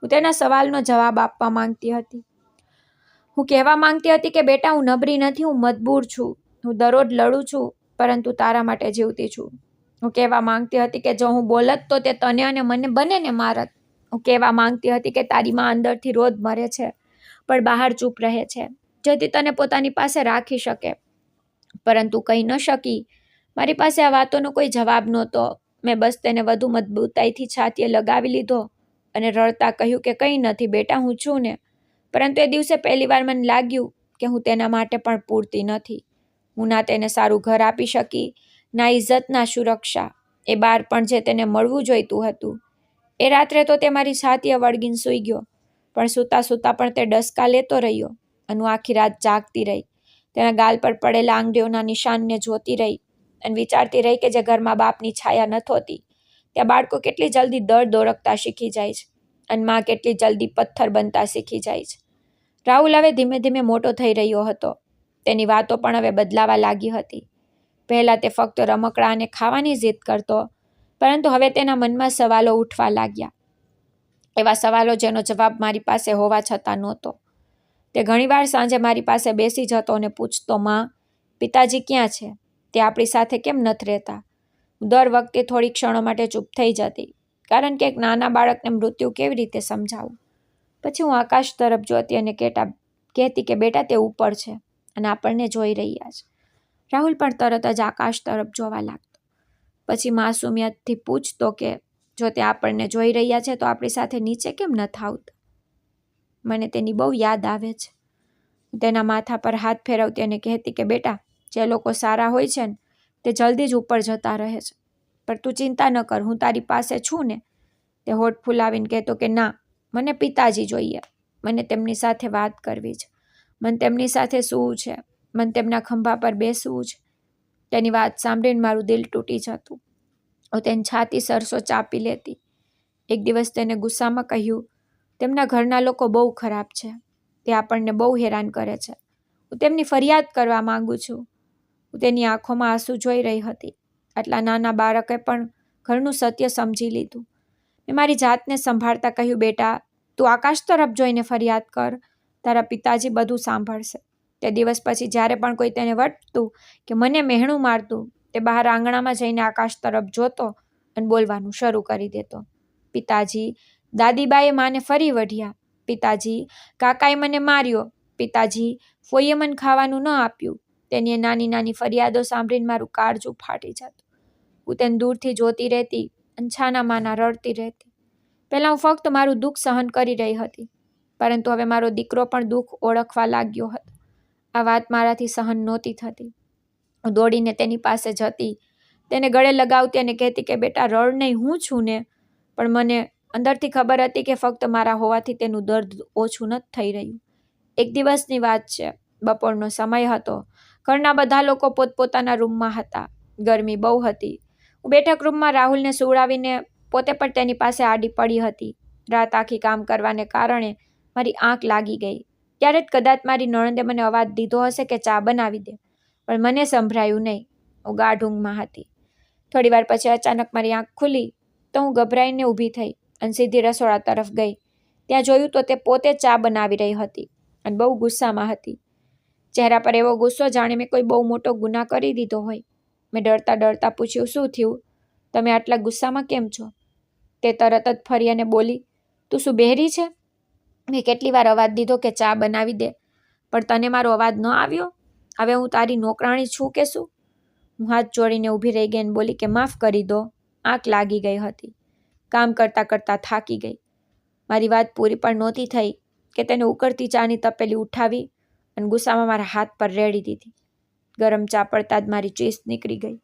હું તેના સવાલનો જવાબ આપવા માંગતી હતી. હું કહેવા માંગતી હતી કે બેટા હું નબળી નથી, હું મજબૂર છું. હું દરરોજ લડું છું, પરંતુ તારા માટે જીવતી છું. હું કહેવા માંગતી હતી કે જો હું બોલત તો તે તને અને મને બંનેને મારત. હું કહેવા માંગતી હતી કે તારી માં અંદરથી રોજ મરે છે, પણ બહાર ચૂપ રહે છે, જેથી તને પોતાની પાસે રાખી શકે. પરંતુ કહી ન શકી. મારી પાસે આ વાતોનો કોઈ જવાબ નહોતો. મેં બસ તેને વધુ મજબૂતાઈથી છાતીએ લગાવી લીધો અને રડતા કહ્યું કે કંઈ નથી બેટા, હું છું ને. પરંતુ એ દિવસે પહેલીવાર મને લાગ્યું કે હું તેના માટે પણ પૂરતી નથી. હું ના તેને સારું ઘર આપી શકી, ના ઇજ્જત, ના સુરક્ષા, એ બાળપણ જે તેને મળવું જોઈતું હતું. એ રાત્રે તો તે મારી છાતીએ વળગીને સૂઈ ગયો, પણ સૂતા સૂતા પણ તે ડસકા લેતો રહ્યો અને હું આખી રાત જાગતી રહી. તેના ગાલ પર પડેલા આંગળીઓના નિશાનને જોતી રહી અને વિચારતી રહી કે જે ઘરમાં બાપની છાયા ન હોતી, ત્યાં બાળકો કેટલી જલ્દી દર્દ ઓળખતા શીખી જાય છે અને માં કેટલી જલ્દી પથ્થર બનતા શીખી જાય છે. રાહુલ હવે ધીમે ધીમે મોટો થઈ રહ્યો હતો. તેની વાતો પણ હવે બદલાવા લાગી હતી. પહેલાં તે ફક્ત રમકડાં અને ખાવાની જીદ કરતો, પરંતુ હવે તેના મનમાં સવાલો ઉઠવા લાગ્યા. એવા સવાલો જેનો જવાબ મારી પાસે હોવા છતાં નહોતો. તે ઘણીવાર સાંજે મારી પાસે બેસી જતો અને પૂછતો, માં, પિતાજી ક્યાં છે? તે આપણી સાથે કેમ નથી રહેતા? હું દર વખતે થોડી ક્ષણો માટે ચૂપ થઈ જતી, કારણ કે એક નાના બાળકને મૃત્યુ કેવી રીતે સમજાવું. પછી હું આકાશ તરફ જોતી અને કહેતી કે બેટા, તે ઉપર છે અને આપણને જોઈ રહ્યા છે. રાહુલ પણ તરત જ આકાશ તરફ જોવા લાગતો. પછી માસુમિયતથી પૂછતો કે જો તે આપણને જોઈ રહ્યા છે તો આપણી સાથે નીચે કેમ નથી આવતા? મને તેની બહુ યાદ આવે છે. તેના માથા પર હાથ ફેરવતી અને કહેતી કે બેટા, જે લોકો સારા હોય છે ને તે જલ્દી જ ઉપર જતા રહે છે, પણ તું ચિંતા ન કર, હું તારી પાસે છું ને. તે હોઠ ફૂલાવીને કહેતો કે ના, મને પિતાજી જોઈએ, મને તેમની સાથે વાત કરવી છે, મને તેમની સાથે સૂવું છે, મને તેમના ખંભા પર બેસવું છે. તેની વાત સાંભળીને મારું દિલ તૂટી જતું. હું તેની છાતી સરસો ચાપી લેતી. એક દિવસ તેને ગુસ્સામાં કહ્યું, તેમના ઘરના લોકો બહુ ખરાબ છે, તે આપણને બહુ હેરાન કરે છે, હું તેમની ફરિયાદ કરવા માંગુ છું. હું તેની આંખોમાં આંસુ જોઈ રહી હતી. આટલા નાના બાળકે પણ ઘરનું સત્ય સમજી લીધું. મેં મારી જાતને સંભાળતા કહ્યું, બેટા, તું આકાશ તરફ જોઈને ફરિયાદ કર, તારા પિતાજી બધું સાંભળશે. તે દિવસ પછી જ્યારે પણ કોઈ તેને વટતું કે મને મહેણું મારતું, તે બહાર આંગણામાં જઈને આકાશ તરફ જોતો અને બોલવાનું શરૂ કરી દેતો. પિતાજી, દાદીબાએ માને ફરી વઢ્યા. પિતાજી, કાકાએ મને માર્યો. પિતાજી, ફોઈએ મને ખાવાનું ન આપ્યું. તેની નાની નાની ફરિયાદો સાંભળીને મારું કાળજું ફાટી જતું. હું તેને દૂરથી જોતી રહેતી અને છાના માના રડતી રહેતી. પહેલાં હું ફક્ત મારું દુઃખ સહન કરી રહી હતી, પરંતુ હવે મારો દીકરો પણ દુઃખ ઓળખવા લાગ્યો હતો. આ વાત મારાથી સહન નહોતી થતી. હું દોડીને તેની પાસે જતી, તેને ગળે લગાવતી અને કહેતી કે બેટા, રડ નહીં, હું છું ને. પણ મને અંદરથી ખબર હતી કે ફક્ત મારા હોવાથી તેનું દર્દ ઓછું નથી થઈ રહ્યું. એક દિવસની વાત છે. બપોરનો સમય હતો. ઘરના બધા લોકો પોતપોતાના રૂમમાં હતા. ગરમી બહુ હતી. હું બેઠક રૂમમાં રાહુલને સુવડાવીને પોતે પણ તેની પાસે આડી પડી હતી. રાત આખી કામ કરવાને કારણે મારી આંખ લાગી ગઈ. ત્યારે જ કદાચ મારી નણંદે મને અવાજ દીધો હશે કે ચા બનાવી દે, પણ મને સંભળાયું નહીં. હું ગાઢ ઊંઘમાં હતી. થોડી વાર પછી અચાનક મારી આંખ ખુલી તો હું ગભરાઈને ઊભી થઈ અને સીધી રસોડા તરફ ગઈ. ત્યાં જોયું તો તે પોતે ચા બનાવી રહી હતી અને બહુ ગુસ્સામાં હતી. ચહેરા પર એવો ગુસ્સો જાણે મેં કોઈ બહુ મોટો ગુનાહ કરી દીધો હોય. મેં ડરતા ડરતા પૂછ્યું, શું થયું? તમે આટલા ગુસ્સામાં કેમ છો? તે તરત જ ફરી અને બોલી, તું શું બહેરી છે? મેં કેટલી વાર અવાજ દીધો કે ચા બનાવી દે, પણ તને મારો અવાજ ન આવ્યો? હવે હું તારી નોકરાણી છું કે શું? હું હાથ જોડીને ઊભી રહી ગઈ અને બોલી કે માફ કરી દો. આંખ લાગી ગઈ હતી. કામ કરતાં કરતાં થાકી ગઈ. મારી વાત પૂરી પણ નહોતી થઈ કે તેને ઉકળતી ચાની તપેલી ઉઠાવી અને ગુસ્સામાં મારા હાથ પર રેડી દીધી. ગરમ ચા પડતા જ મારી ચીસ નીકળી ગઈ.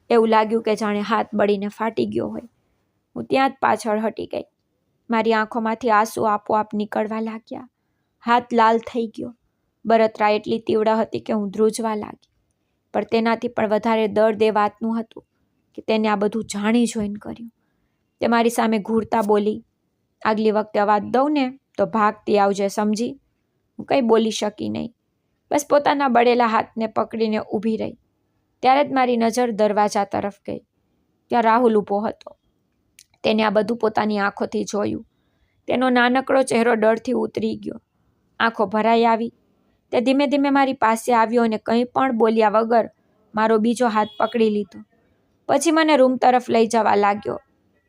એવું લાગ્યું કે જાણે હાથ બળીને ફાટી ગયો હોય. હું ત્યાં જ પાછળ હટી ગઈ. મારી આંખોમાંથી આંસુ આપોઆપ નીકળવા લાગ્યા. હાથ લાલ થઈ ગયો. બળતરા એટલી તીવ્ર હતી કે હું ધ્રુજવા લાગી. પણ તેનાથી પણ વધારે દર્દ એ વાતનું હતું કે તેને આ બધું જાણી જોઈને કર્યું. તે મારી સામે ઘૂરતા બોલી, આગલી વખતે અવાજ દઉં ને તો ભાગતી આવજે, સમજી? હું કંઈ બોલી શકી નહીં. બસ પોતાના બળેલા હાથને પકડીને ઊભી રહી. ત્યારે જ મારી નજર દરવાજા તરફ ગઈ. ત્યાં રાહુલ ઊભો હતો. તેને આ બધું પોતાની આંખોથી જોયું. તેનો નાનકડો ચહેરો ડરથી ઉતરી ગયો. આંખો ભરાઈ આવી. તે ધીમે ધીમે મારી પાસે આવ્યો અને કંઈ પણ બોલ્યા વગર મારો બીજો હાથ પકડી લીધો. પછી મને રૂમ તરફ લઈ જવા લાગ્યો,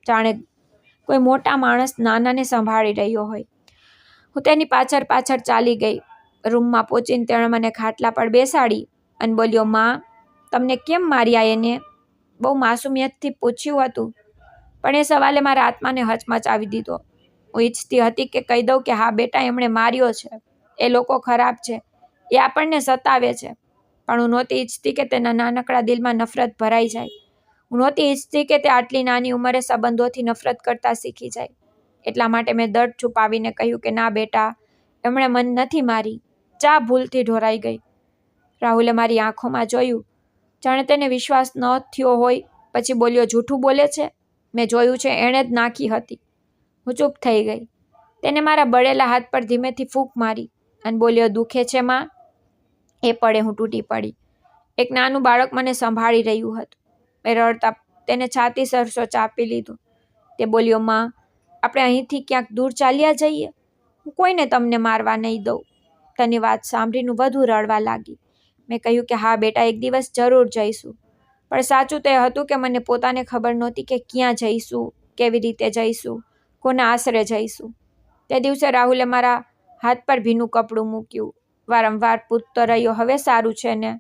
જાણે કોઈ મોટા માણસ નાનાને સંભાળી રહ્યો હોય. હું તેની પાછળ પાછળ ચાલી ગઈ. રૂમમાં પહોંચીને તેણે મને ખાટલા પર બેસાડી અને બોલ્યો, માં, તમને કેમ માર્યા? એને બહુ માસુમિયતથી પૂછ્યું હતું, પણ એ સવાલે મારા આત્માને હચમચાવી દીધો. હું ઈચ્છતી હતી કે કહી દઉં કે હા બેટા, એમણે માર્યો છે, એ લોકો ખરાબ છે, એ આપણને સતાવે છે, પણ હું નહોતી ઈચ્છતી કે તેના નાનકડા દિલમાં નફરત ભરાઈ જાય. હું નહોતી ઈચ્છતી કે તે આટલી નાની ઉંમરે સંબંધોથી નફરત કરતા શીખી જાય. એટલા માટે મેં દર્દ છુપાવીને કહ્યું કે ના બેટા, એમણે મને નથી મારી, ચા ભૂલથી ઢોરાઈ ગઈ. રાહુલે મારી આંખોમાં જોયું, જાણે તેને વિશ્વાસ ન થયો હોય. પછી બોલ્યો, જૂઠું બોલે છે, મેં જોયું છે, એણે જ નાખી હતી. હું ચૂપ થઈ ગઈ. તેને મારા બળેલા હાથ પર ધીમેથી ફૂંક મારી અને બોલ્યો, દુખે છે માં? એ પળે હું તૂટી પડી. એક નાનું બાળક મને સંભાળી રહ્યું હતું. મેં રડતા તેને છાતી સરસો ચાપી લીધું. તે બોલ્યો, માં, આપણે અહીંથી ક્યાંક દૂર ચાલ્યા જઈએ. હું કોઈને તમને મારવા નહીં દઉં. તેની વાત સાંભળીને વધુ રડવા લાગી. મેં કહ્યું કે હા બેટા, એક દિવસ જરૂર જઈશું. પણ સાચું તે હતું કે મને પોતાને ખબર નહોતી કે ક્યાં જઈશું, કેવી રીતે જઈશું, કોના આશરે જઈશું. તે દિવસે રાહુલે મારા હાથ પર ભીનું કપડું મૂક્યું. વારંવાર પૂછતો રહ્યો, હવે સારું છે ને?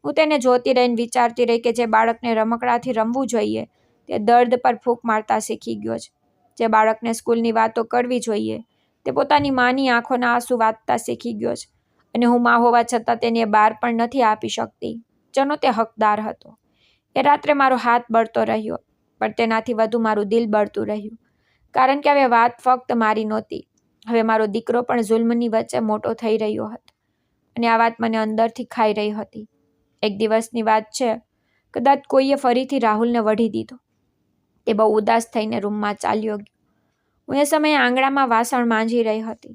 હું તેને જોતી રહીને વિચારતી રહી કે જે બાળકને રમકડાથી રમવું જોઈએ તે દર્દ પર ફૂંક મારતા શીખી ગયો છે. જે બાળકને સ્કૂલની વાતો કરવી જોઈએ તે પોતાની માની આંખોના આંસુ વાંચતા શીખી ગયો છે. અને હું માં હોવા છતાં તેને બહાર પણ નથી આપી શકતી, જેનો તે હકદાર હતો. એ રાત્રે મારો હાથ બળતો રહ્યો, પણ તેનાથી વધુ મારું દિલ બળતું રહ્યું. કારણ કે હવે વાત ફક્ત મારી નહોતી. હવે મારો દીકરો પણ જુલ્મની વચ્ચે મોટો થઈ રહ્યો હતો. અને આ વાત મને અંદરથી ખાઈ રહી હતી. એક દિવસની વાત છે. કદાચ કોઈએ ફરીથી રાહુલને વઢી દીધો. તે બહુ ઉદાસ થઈને રૂમમાં ચાલ્યો ગયો. હું એ સમયે આંગણામાં વાસણ માંજી રહી હતી.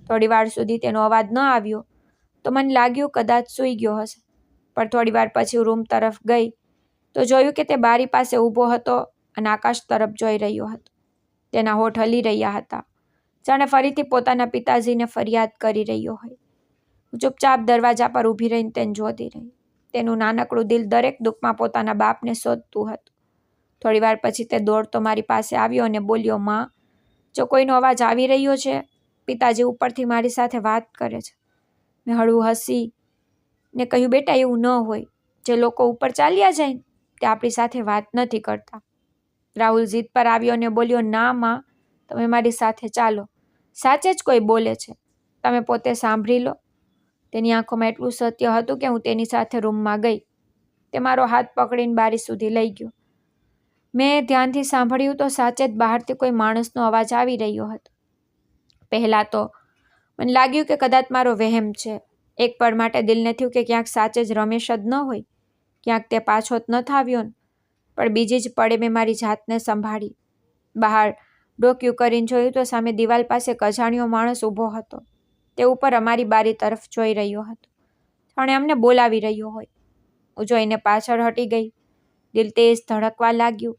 થોડી વાર સુધી તેનો અવાજ ન આવ્યો તો મને લાગ્યું કદાચ સૂઈ ગયો હશે. પણ થોડી વાર પછી રૂમ તરફ ગઈ તો જોયું કે તે બારી પાસે ઊભો હતો અને આકાશ તરફ જોઈ રહ્યો હતો. તેના હોઠ હલી રહ્યા હતા, જાણે ફરીથી પોતાના પિતાજીને ફરિયાદ કરી રહ્યો હોય. હું ચૂપચાપ દરવાજા પર ઊભી રહીને તેને જોતી રહી. તેનું નાનકડું દિલ દરેક દુઃખમાં પોતાના બાપને શોધતું હતું. થોડી વાર પછી તે દોડતો મારી પાસે આવ્યો અને બોલ્યો, માં, જો કોઈનો અવાજ આવી રહ્યો છે, પિતાજી ઉપરથી મારી સાથે વાત કરે છે. મેં હળવું હસી ને કહ્યું, બેટા, એવું ન હોય. જે લોકો ઉપર ચાલ્યા જાય તે આપણી સાથે વાત નથી કરતા. રાહુલ જીદ પર આવ્યો અને બોલ્યો, ના માં, તમે મારી સાથે ચાલો. સાચે જ કોઈ બોલે છે, તમે પોતે સાંભળી લો. તેની આંખોમાં એટલું સત્ય હતું કે હું તેની સાથે રૂમમાં ગઈ. તે મારો હાથ પકડીને બારી સુધી લઈ ગયો. મેં ધ્યાનથી સાંભળ્યું તો સાચે જ બહારથી કોઈ માણસનો અવાજ આવી રહ્યો હતો. પહેલાં તો મને લાગ્યું કે કદાચ મારો વહેમ છે. એક પળ માટે દિલને થયું કે ક્યાંક સાચે જ રમેશ જ ન હોય, ક્યાંક તે પાછો જ ન આવ્યો ને. પણ બીજી જ પળે મેં મારી જાતને સંભાળી. બહાર ડોકિયું કરીને જોયું તો સામે દિવાલ પાસે એક અજાણ્યો માણસ ઊભો હતો. તે ઉપર અમારી બારી તરફ જોઈ રહ્યો હતો, જાણે અમને બોલાવી રહ્યો હોય. હું જોઈને પાછળ હટી ગઈ. દિલ તેજ ધડકવા લાગ્યું.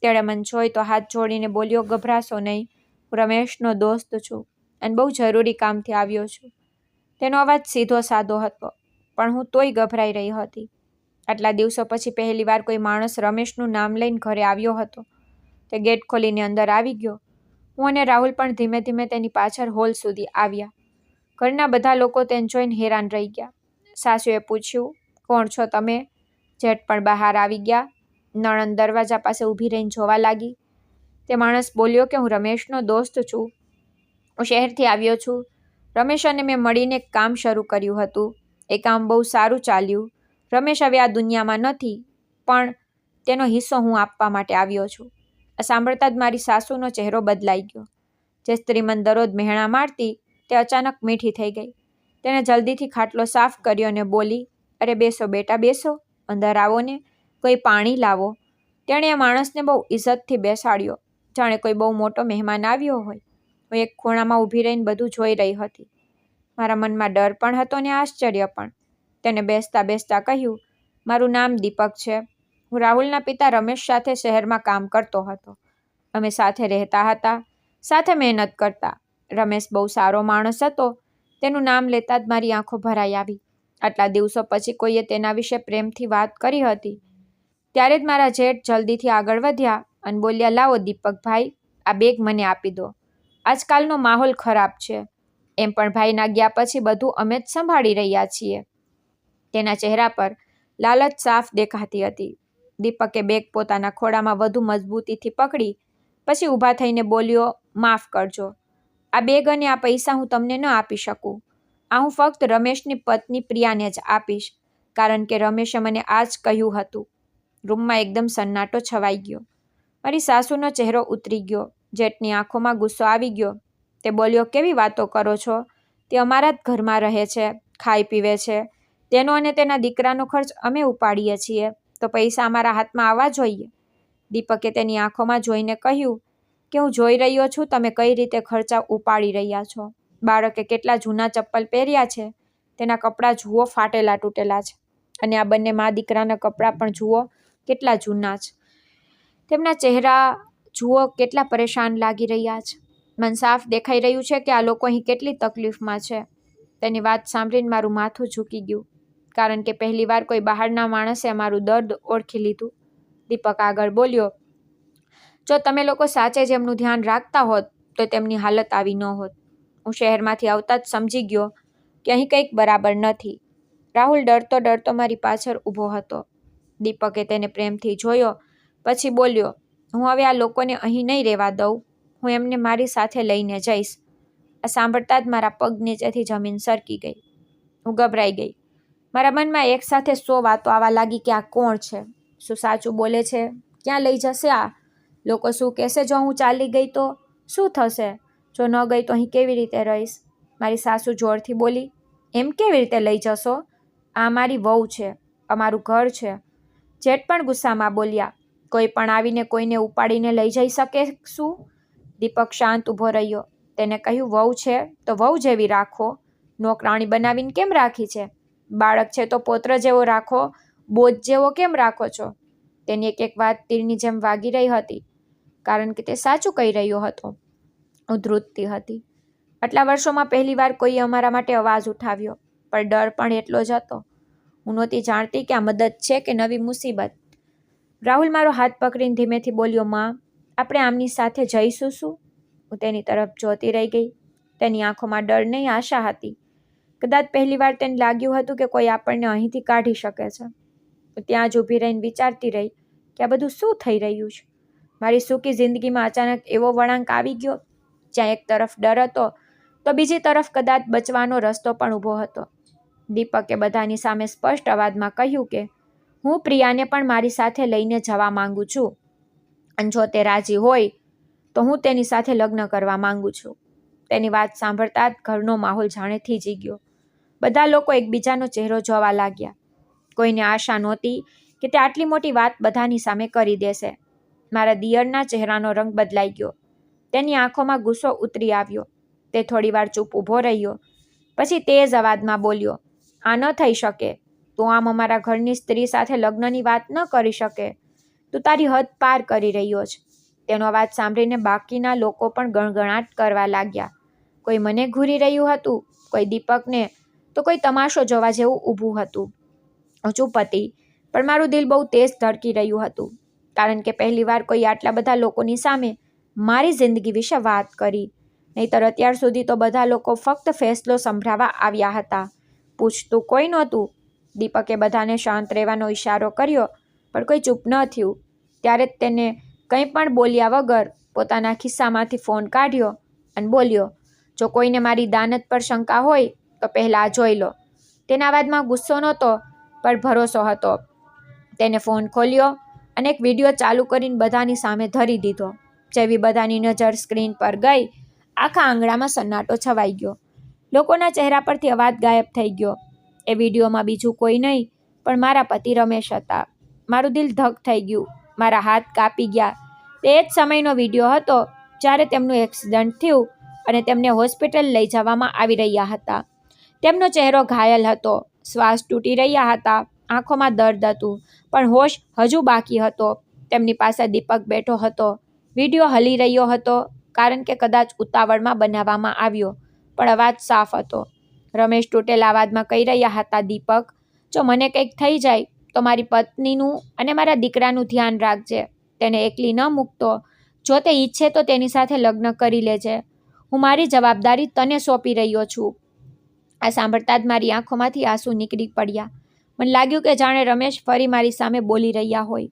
તેણે મને જોઈ તો હાથ જોડીને બોલ્યો, ગભરાશો નહીં, હું રમેશનો દોસ્ત છું અને બહુ જરૂરી કામથી આવ્યો છું. તેનો અવાજ સીધો સાદો હતો, પણ હું તોય ગભરાઈ રહી હતી. આટલા દિવસો પછી પહેલીવાર કોઈ માણસ રમેશનું નામ લઈને ઘરે આવ્યો હતો. તે ગેટ ખોલીને અંદર આવી ગયો. હું અને રાહુલ પણ ધીમે ધીમે તેની પાછળ હોલ સુધી આવ્યા. ઘરના બધા લોકો તેને જોઈને હેરાન રહી ગયા. સાસુએ પૂછ્યું, કોણ છો તમે? જેઠ પણ બહાર આવી ગયા. નણંદ દરવાજા પાસે ઊભી રહીને જોવા લાગી. તે માણસ બોલ્યો કે હું રમેશનો દોસ્ત છું. હું શહેરથી આવ્યો છું. રમેશ અને મેં મળીને એક કામ શરૂ કર્યું હતું. એ કામ બહુ સારું ચાલ્યું. રમેશ હવે આ દુનિયામાં નથી, પણ તેનો હિસ્સો હું આપવા માટે આવ્યો છું. આ સાંભળતા જ મારી સાસુનો ચહેરો બદલાઈ ગયો. જે સ્ત્રી મને દરરોજ મહેણા મારતી તે અચાનક મીઠી થઈ ગઈ. તેણે જલ્દીથી ખાટલો સાફ કર્યો અને બોલી, અરે બેસો બેટા, બેસો, અંદર આવો ને, કોઈ પાણી લાવો. તેણે એ માણસને બહુ ઇજ્જતથી બેસાડ્યો, જાણે કોઈ બહુ મોટો મહેમાન આવ્યો હોય. હું એક ખૂણામાં ઊભી રહીને બધું જોઈ રહી હતી. મારા મનમાં ડર પણ હતો ને આશ્ચર્ય પણ. તેને બેસતા બેસતા કહ્યું, મારું નામ દીપક છે. હું રાહુલના પિતા રમેશ સાથે શહેરમાં કામ કરતો હતો. અમે સાથે રહેતા હતા, સાથે મહેનત કરતા. રમેશ બહુ સારો માણસ હતો. તેનું નામ લેતા જ મારી આંખો ભરાઈ આવી. આટલા દિવસો પછી કોઈએ તેના વિશે પ્રેમથી વાત કરી હતી. ત્યારે જ મારા જેઠ જલ્દીથી આગળ વધ્યા અને બોલ્યા, લાવો દીપકભાઈ, આ બેગ મને આપી દો. આજકાલનો માહોલ ખરાબ છે. એમ પણ ભાઈના ગયા પછી બધું અમે જ સંભાળી રહ્યા છીએ. તેના ચહેરા પર લાલચ સાફ દેખાતી હતી. દીપકે બેગ પોતાના ખોળામાં વધુ મજબૂતીથી પકડી પછી ઊભા થઈને બોલ્યો, માફ કરજો. આ બેગ અને આ પૈસા હું તમને ન આપી શકું. આ હું ફક્ત રમેશની પત્ની પ્રિયાને જ આપીશ, કારણ કે રમેશે મને આ જ કહ્યું હતું. રૂમમાં એકદમ સન્નાટો છવાઈ ગયો. મારી સાસુનો ચહેરો ઉતરી ગયો. જેઠની આંખોમાં ગુસ્સો આવી ગયો. તે બોલ્યો, કેવી વાતો કરો છો? તે અમારા જ ઘરમાં રહે છે, ખાઈ પીવે છે. તેનો અને તેના દીકરાનો ખર્ચ અમે ઉપાડીએ છીએ, તો પૈસા અમારા હાથમાં આવવા જોઈએ. દીપકે તેની આંખોમાં જોઈને કહ્યું કે હું જોઈ રહ્યો છું તમે કઈ રીતે ખર્ચા ઉપાડી રહ્યા છો. બાળકે કેટલા જૂના ચપ્પલ પહેર્યા છે, તેના કપડાં જુઓ, ફાટેલા તૂટેલા છે. અને આ બંને મા દીકરાના કપડાં પણ જુઓ કેટલા જૂના છે. તેમના ચહેરા જુઓ કેટલા પરેશાન લાગી રહ્યા છે. મને સાફ દેખાઈ રહ્યું છે કે આ લોકો અહીં કેટલી તકલીફમાં છે. તેની વાત સાંભળીને મારું માથું ઝૂકી ગયું, કારણ કે પહેલીવાર કોઈ બહારના માણસે મારું દર્દ ઓળખી લીધું. દીપક આગળ બોલ્યો, જો તમે લોકો સાચે જ એમનું ધ્યાન રાખતા હોત તો તેમની હાલત આવી ન હોત. હું શહેરમાંથી આવતા જ સમજી ગયો કે અહીં કંઈક બરાબર નથી. રાહુલ ડરતો ડરતો મારી પાછળ ઊભો હતો. દીપકે તેને પ્રેમથી જોયો, પછી બોલ્યો, હું હવે આ લોકોને અહીં નહીં રહેવા દઉં. હું એમને મારી સાથે લઈને જઈશ. આ સાંભળતા જ મારા પગ નીચેથી જમીન સરકી ગઈ. હું ગભરાઈ ગઈ. મારા મનમાં એકસાથે 100 વાતો આવવા લાગી કે આ કોણ છે? શું સાચું બોલે છે? ક્યાં લઈ જશે આ? લોકો શું કહેશે જો હું ચાલી ગઈ તો? શું થશે જો ન ગઈ તો અહીં કેવી રીતે રહીશ? મારી સાસુ જોરથી બોલી, એમ કેવી રીતે લઈ જશો? આ મારી વહુ છે, અમારું ઘર છે. જેઠ પણ ગુસ્સામાં બોલ્યા, કોઈ પણ આવીને કોઈને ઉપાડીને લઈ જઈ શકે શું? દીપક શાંત ઊભો રહ્યો. તેને કહ્યું, વહુ છે તો વહુ જેવી રાખો. નોકરાણી બનાવીને કેમ રાખી છે? બાળક છે તો પોત્ર જેવો રાખો, બોજ જેવો કેમ રાખો છો? તેની એક એક વાત તીરની જેમ વાગી રહી હતી, કારણ કે તે સાચું કહી રહ્યો હતો. હું ધ્રુજતી હતી. આટલા વર્ષોમાં પહેલીવાર કોઈએ અમારા માટે અવાજ ઉઠાવ્યો, પણ ડર પણ એટલો જ હતો. હું નહોતી જાણતી કે આ મદદ છે કે નવી મુસીબત. રાહુલ મારો હાથ પકડીને ધીમેથી બોલ્યો, માં, આપણે આમની સાથે જઈશું શું? હું તેની તરફ જોતી રહી ગઈ. તેની આંખોમાં ડર નહીં, આશા હતી. કદાચ પહેલીવાર તેને લાગ્યું હતું કે કોઈ આપણને અહીંથી કાઢી શકે છે. હું ત્યાં જ ઊભી રહીને વિચારતી રહી કે આ બધું શું થઈ રહ્યું છે. મારી સૂકી જિંદગીમાં અચાનક એવો વળાંક આવી ગયો, જ્યાં એક તરફ ડર હતો તો બીજી તરફ કદાચ બચવાનો રસ્તો પણ ઊભો હતો. દીપકે બધાની સામે સ્પષ્ટ અવાજમાં કહ્યું કે હું પ્રિયાને પણ મારી સાથે લઈને જવા માંગુ છું, અને જો તે રાજી હોય તો હું તેની સાથે લગ્ન કરવા માંગુ છું. તેની વાત સાંભળતા જ ઘરનો માહોલ જાણે થીજી ગયો. બધા લોકો એકબીજાનો ચહેરો જોવા લાગ્યા. કોઈને આશા નહોતી કે તે આટલી મોટી વાત બધાની સામે કરી દેશે. મારા દિયરના ચહેરાનો રંગ બદલાઈ ગયો. તેની આંખોમાં ગુસ્સો ઉતરી આવ્યો. તે થોડીવાર ચૂપ ઊભો રહ્યો, પછી તેજ અવાજમાં બોલ્યો, આ ન થઈ શકે. તું આમ અમારા ઘરની સ્ત્રી સાથે લગ્નની વાત ન કરી શકે. તું તારી હદ પાર કરી રહ્યો છે. તેનો અવાજ સાંભળીને બાકીના લોકો પણ ગણગણાટ કરવા લાગ્યા. કોઈ મને ઘૂરી રહ્યું હતું, કોઈ દીપકને, તો કોઈ તમાશો જોવા જેવું ઊભું હતું. હું ચૂપ હતી, પણ મારું દિલ બહુ તેજ ધડકી રહ્યું હતું, કારણ કે પહેલીવાર કોઈ આટલા બધા લોકોની સામે મારી જિંદગી વિશે વાત કરી. નહીંતર અત્યાર સુધી તો બધા લોકો ફક્ત ફેસલો સંભળાવવા આવ્યા હતા, પૂછતું કોઈ નહોતું. દીપકે બધાને શાંત રહેવાનો ઈશારો કર્યો, પણ કોઈ ચૂપ ન થયું. ત્યારે જ તેને કંઈ પણ બોલ્યા વગર પોતાના ખિસ્સામાંથી ફોન કાઢ્યો અને બોલ્યો, જો કોઈને મારી દાનત પર શંકા હોય તો પહેલાં જોઈ લો. તેના અવાજમાં ગુસ્સો નહોતો, પણ ભરોસો હતો. તેને ફોન ખોલ્યો અને એક વિડીયો ચાલુ કરીને બધાની સામે ધરી દીધો. જેવી બધાની નજર સ્ક્રીન પર ગઈ, આખા આંગણામાં સન્નાટો છવાઈ ગયો. લોકોના ચહેરા પરથી અવાજ ગાયબ થઈ ગયો. એ વિડીયોમાં બીજું કોઈ નહીં પણ મારા પતિ રમેશ હતા. મારું દિલ ધક થઈ ગયું. મારા હાથ કાપી ગયા. તે જ સમયનો વિડીયો હતો જ્યારે તેમનું એક્સિડન્ટ થયું અને તેમને હોસ્પિટલ લઈ જવામાં આવી રહ્યા હતા. તેમનો ચહેરો ઘાયલ હતો, શ્વાસ તૂટી રહ્યા હતા, આંખોમાં દર્દ હતું, પણ હોશ હજુ બાકી હતો. તેમની પાસે દીપક બેઠો હતો. વિડીયો હલી રહ્યો હતો, કારણ કે કદાચ ઉતાવળમાં બનાવવામાં આવ્યો, પણ અવાજ સાફ હતો. રમેશ તૂટેલા અવાજમાં કહી રહ્યા હતા, દીપક, જો મને કંઈક થઈ જાય તો મારી પત્નીનું અને મારા દીકરાનું ધ્યાન રાખજે. તેને એકલી ન મૂકતો. જો તે ઈચ્છે તો તેની સાથે લગ્ન કરી લેજે. હું મારી જવાબદારી તને સોંપી રહ્યો છું. આ સાંભળતા જ મારી આંખોમાંથી આંસુ નીકળી પડ્યા. મને લાગ્યું કે જાણે રમેશ ફરી મારી સામે બોલી રહ્યા હોય.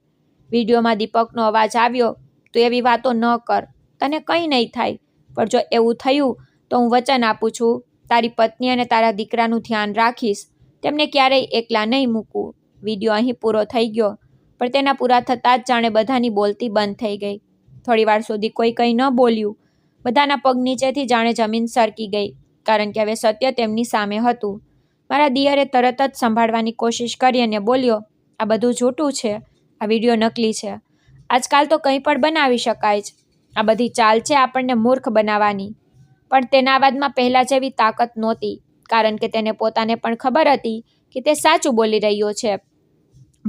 વિડીયોમાં દીપકનો અવાજ આવ્યો, તું એવી વાતો ન કર, તને કંઈ નહીં થાય. પણ જો એવું થયું તો હું વચન આપું છું, તારી પત્ની અને તારા દીકરાનું ધ્યાન રાખીશ. તેમને ક્યારેય એકલા નહીં મૂકું. વિડીયો અહીં પૂરો થઈ ગયો, પણ તેના પૂરા થતાં જ જાણે બધાની બોલતી બંધ થઈ ગઈ. થોડીવાર સુધી કોઈ કંઈ ન બોલ્યું. બધાના પગ નીચેથી જાણે જમીન સરકી ગઈ, કારણ કે હવે સત્ય તેમની સામે હતું. મારા દિયરે તરત જ સંભાળવાની કોશિશ કરી અને બોલ્યો, આ બધું જૂઠું છે. આ વિડીયો નકલી છે. આજકાલ તો કંઈ પણ બનાવી શકાય છે. આ બધી ચાલ છે આપણને મૂર્ખ બનાવવાની. પણ તેના અવાજમાં પહેલાં જેવી તાકાત નહોતી, કારણ કે તેને પોતાને પણ ખબર હતી કે તે સાચું બોલી રહ્યો છે.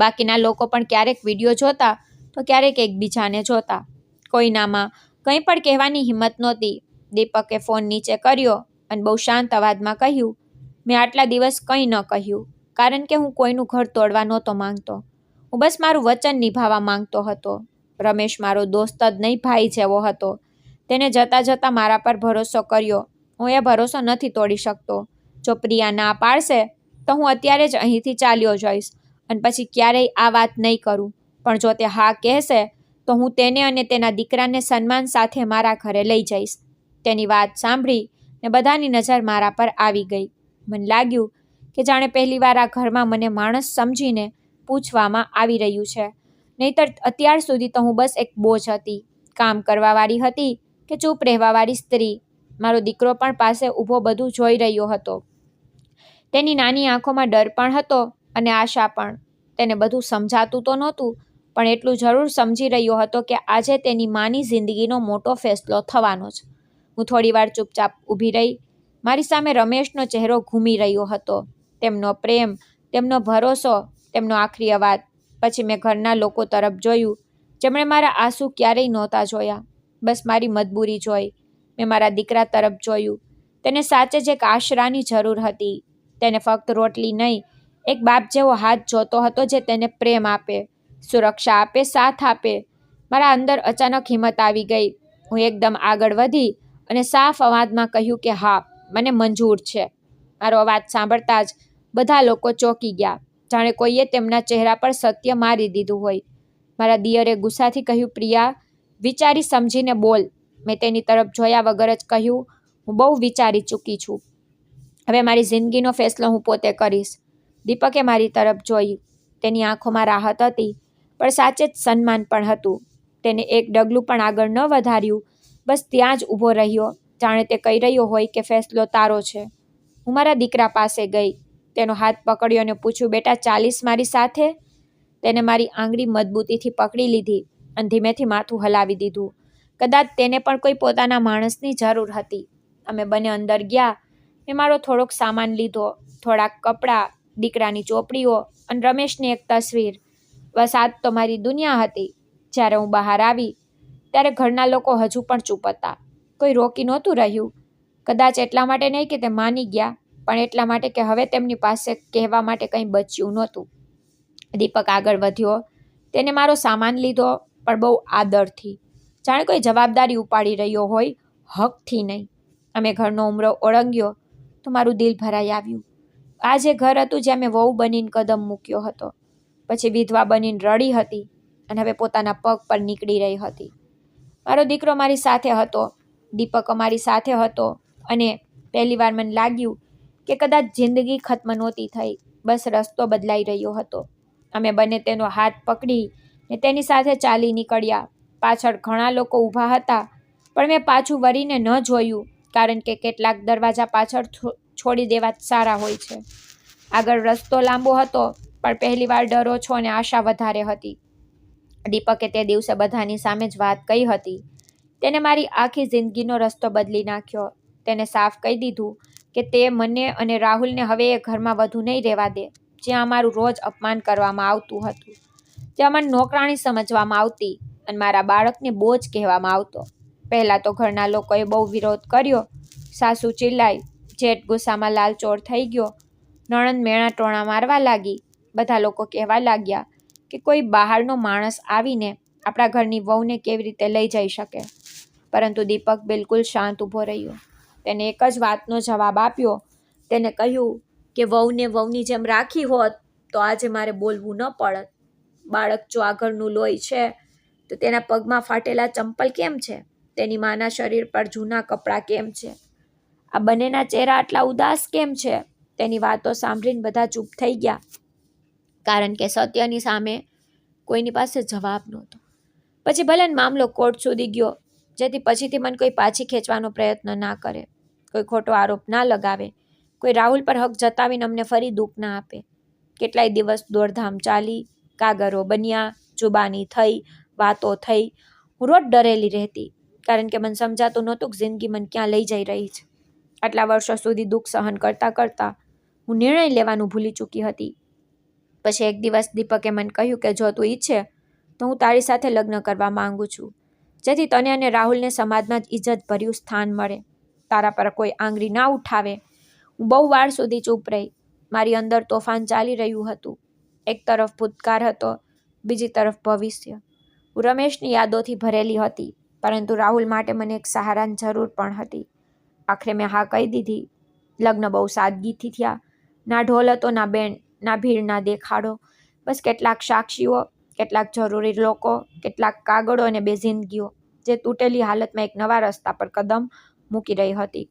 બાકીના લોકો પણ ક્યારેક વિડીયો જોતા તો ક્યારેક એકબીજાને જોતા. કોઈનામાં કંઈ પણ કહેવાની હિંમત નહોતી. દીપકે ફોન નીચે કર્યો અને બહુ શાંત અવાજમાં કહ્યું, મેં આટલા દિવસ કંઈ ન કહ્યું, કારણ કે હું કોઈનું ઘર તોડવા નહોતો માંગતો. હું બસ મારું વચન નિભાવવા માંગતો હતો. રમેશ મારો દોસ્ત જ નહીં, ભાઈ જેવો હતો. તેને જતાં જતાં મારા પર ભરોસો કર્યો. હું એ ભરોસો નથી તોડી શકતો. જો પ્રિયા ના પાડશે તો હું અત્યારે જ અહીંથી ચાલ્યો જઈશ અને પછી ક્યારેય આ વાત નહીં કરું. પણ જો તે હા કહેશે તો હું તેને અને તેના દીકરાને સન્માન સાથે મારા ઘરે લઈ જઈશ. તેની વાત સાંભળી ને બધાની નજર મારા પર આવી ગઈ. મને લાગ્યું કે જાણે પહેલીવાર આ ઘરમાં મને માણસ સમજીને પૂછવામાં આવી રહ્યું છે. નહીંતર અત્યાર સુધી તો હું બસ એક બોજ હતી, કામ કરવાવાળી હતી કે ચૂપ રહેવાવાળી સ્ત્રી. મારો દીકરો પણ પાસે ઊભો બધું જોઈ રહ્યો હતો. તેની નાની આંખોમાં ડર પણ હતો અને આશા પણ. તેને બધું સમજાતું તો નહોતું, પણ એટલું જરૂર સમજી રહ્યો હતો કે આજે તેની માની જિંદગીનો મોટો ફેસલો થવાનો છે. હું થોડીવાર ચૂપચાપ ઊભી રહી. મારી સામે રમેશનો ચહેરો ઘૂમી રહ્યો હતો. તેમનો પ્રેમ, તેમનો ભરોસો, તેમનો આખરી અવાજ. પછી મેં ઘરના લોકો તરફ જોયું, જેમણે મારા આંસુ ક્યારેય નહોતા જોયા, બસ મારી મજબૂરી જોઈ. મેં મારા દીકરા તરફ જોયું. તેને સાચે જ એક આશરાની જરૂર હતી. તેને ફક્ત રોટલી નહીં, એક બાપ જેવો હાથ જોતો હતો જે તેને પ્રેમ આપે, સુરક્ષા આપે, સાથ આપે. મારા અંદર અચાનક હિંમત આવી ગઈ. હું એકદમ આગળ વધી અને સાફ અવાજમાં કહ્યું કે હા, મને મંજૂર છે. મારો અવાજ સાંભળતા જ બધા લોકો ચોંકી ગયા, જાણે કોઈએ તેમના ચહેરા પર સત્ય મારી દીધું હોય. મારા દિયરે ગુસ્સાથી કહ્યું, પ્રિયા, વિચારી સમજીને બોલ. મેં તેની તરફ જોયા વગર જ કહ્યું, હું બહુ વિચારી ચૂકી છું. હવે મારી જિંદગીનો ફેસલો હું પોતે કરીશ. દીપકે મારી તરફ જોઈ. તેની આંખોમાં રાહત હતી, પણ સાચે જ સન્માન પણ હતું. તેને એક ડગલું પણ આગળ ન વધાર્યું, બસ ત્યાં જ ઊભો રહ્યો, જાણે તે કહી રહ્યો હોય કે ફેસલો તારો છે. હું મારા દીકરા પાસે ગઈ, તેનો હાથ પકડ્યો અને પૂછ્યું, બેટા, ચાલીસ મારી સાથે? તેને મારી આંગળી મજબૂતીથી પકડી લીધી અને ધીમેથી માથું હલાવી દીધું. કદાચ તેને પણ કોઈ પોતાના માણસની જરૂર હતી. અમે બંને અંદર ગયા. મેં મારો થોડોક સામાન લીધો, થોડાક કપડાં, દીકરાની ચોપડીઓ અને રમેશની એક તસવીર. બસ આ તો મારી દુનિયા હતી. જ્યારે હું બહાર આવી ત્યારે ઘરના લોકો હજુ પણ ચૂપ હતા. કોઈ રોકી નહોતું રહ્યું. કદાચ એટલા માટે નહીં કે તે માની ગયા, પણ એટલા માટે કે હવે તેમની પાસે કહેવા માટે કંઈ બચ્યું નહોતું. દીપક આગળ વધ્યો. તેને મારો સામાન લીધો, પણ બહુ આદરથી, જાણે કોઈ જવાબદારી ઉપાડી રહ્યો હોય, હકથી નહીં. અમે ઘરનો ઉમરો ઓળંગ્યો તો મારું દિલ ભરાઈ આવ્યું. આ જે ઘર હતું જ્યાં મેં વહુ બનીને કદમ મૂક્યો હતો, પછી વિધવા બનીને રડી હતી અને હવે પોતાના પગ પર નીકળી રહી હતી. મારો દીકરો મારી સાથે હતો, દીપક અમારી સાથે હતો, અને પહેલીવાર મને લાગ્યું કે કદાચ જિંદગી ખત્મ નહોતી થઈ, બસ રસ્તો બદલાઈ રહ્યો હતો. અમે બંને તેનો હાથ પકડી ને તેની સાથે ચાલી નીકળ્યા. પાછળ ઘણા લોકો ઊભા હતા, પણ મેં પાછું વળીને ન જોયું, કારણ કે કેટલાક દરવાજા પાછળ છોડી દેવા સારા હોય છે. આગળ રસ્તો લાંબો હતો, પણ પહેલીવાર ડર ઓછો અને આશા વધારે હતી. દીપકે તે દિવસે બધાની સામે જ વાત કહી હતી. તેને મારી આખી જિંદગીનો રસ્તો બદલી નાખ્યો. તેને સાફ કહી દીધું કે તે મને અને રાહુલને હવે એ ઘરમાં વધુ નહીં રહેવા દે, જ્યાં અમારું રોજ અપમાન કરવામાં આવતું હતું, જ્યાં મને નોકરાણી સમજવામાં આવતી અને મારા બાળકને બોજ કહેવામાં આવતો. પહેલાં તો ઘરના લોકોએ બહુ વિરોધ કર્યો. સાસુ ચિલ્લાઈ, જેઠ ગુસ્સામાં લાલચોળ થઈ ગયો, નણંદ મેણા ટોણા મારવા લાગી. બધા લોકો કહેવા લાગ્યા કે કોઈ બહારનો માણસ આવીને આપણા ઘરની વહુને કેવી રીતે લઈ જઈ શકે. પરંતુ દીપક બિલકુલ શાંત ઊભો રહ્યો. તેને એક જ વાતનો જવાબ આપ્યો. તેને કહ્યું કે વહુને વહુની જેમ રાખી હોત તો આજે મારે બોલવું ન પડત. બાળક જો આ ઘરનું લોહી છે તો તેના પગમાં ફાટેલા ચંપલ કેમ છે? તેની માના શરીર પર જૂના કપડાં કેમ છે? આ બંનેના ચહેરા આટલા ઉદાસ કેમ છે? તેની વાતો સાંભળીને બધા ચૂપ થઈ ગયા, કારણ કે સત્યની સામે કોઈની પાસે જવાબ નહોતો. પછી ભલે મામલો કોર્ટ સુધી ગયો, જેથી પછીથી મને કોઈ પાછી ખેંચવાનો પ્રયત્ન ના કરે, કોઈ ખોટો આરોપ ના લગાવે, કોઈ રાહુલ પર હક જતાવીને અમને ફરી દુઃખ ના આપે. કેટલાય દિવસ દોડધામ ચાલી, કાગરો બન્યા, જુબાની થઈ, વાતો થઈ. હું રોજ ડરેલી રહેતી, કારણ કે મને સમજાતું નહોતું કે જિંદગી મને ક્યાં લઈ જઈ રહી છે. આટલા વર્ષો સુધી દુઃખ સહન કરતાં કરતાં હું નિર્ણય લેવાનું ભૂલી ચૂકી હતી. પછી એક દિવસ દીપકે મને કહ્યું કે જો તું ઈચ્છે તો હું તારી સાથે લગ્ન કરવા માંગુ છું, જેથી તને અને રાહુલને સમાજમાં જ ઇજ્જતભર્યું સ્થાન મળે, તારા પર કોઈ આંગળી ના ઉઠાવે. હું બહુ વાર સુધી ચૂપ રહી. મારી અંદર તોફાન ચાલી રહ્યું હતું. એક તરફ ભૂતકાળ હતો, બીજી તરફ ભવિષ્ય. હું રમેશની યાદોથી ભરેલી હતી, પરંતુ રાહુલ માટે મને એક સહારાની જરૂર પણ હતી. આખરે મેં હા કહી દીધી. લગ્ન બહુ સાદગીથી થયા. ના ઢોલ હતો, ના બેન્ડ, ના ભીડ, ના દેખાડો. બસ કેટલાક સાક્ષીઓ, કેટલાક જરૂરી લોકો, કેટલાક કાગળો અને બે જિંદગીઓ, જે તૂટેલી હાલતમાં એક નવા રસ્તા પર કદમ મૂકી રહી હતી.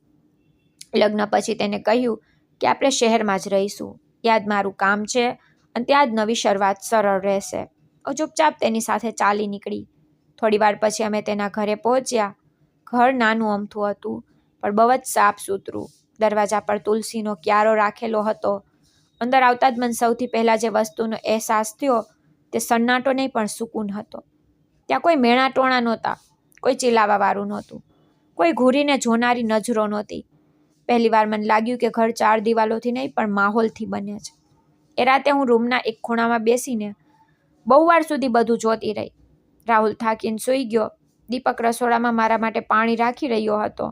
લગ્ન પછી તેને કહ્યું કે આપણે શહેરમાં જ રહીશું. ત્યાં જ મારું કામ છે અને ત્યાં જ નવી શરૂઆત સરળ રહેશે. હું ચૂપચાપ તેની સાથે ચાલી નીકળી. થોડી વાર પછી અમે તેના ઘરે પહોંચ્યા. ઘર નાનું અમથું હતું, પણ બહુ જ સાફ સુથરું. દરવાજા પર તુલસીનો ક્યારો રાખેલો હતો. અંદર આવતા જ મને સૌથી પહેલાં જે વસ્તુનો અહેસાસ થયો તે સન્નાટો નહીં પણ સુકૂન હતો. ત્યાં કોઈ મેણા ટોણા નહોતા, કોઈ ચિલાવાવાળું નહોતું, કોઈ ઘૂરીને જોનારી નજરો નહોતી. પહેલી વાર મને લાગ્યું કે ઘર ચાર દિવાલોથી નહીં પણ માહોલથી બને છે. એ રાતે હું રૂમના એક ખૂણામાં બેસીને બહુ વાર સુધી બધું જોતી રહી. રાહુલ થાકીને સૂઈ ગયો. દીપક રસોડામાં મારા માટે પાણી રાખી રહ્યો હતો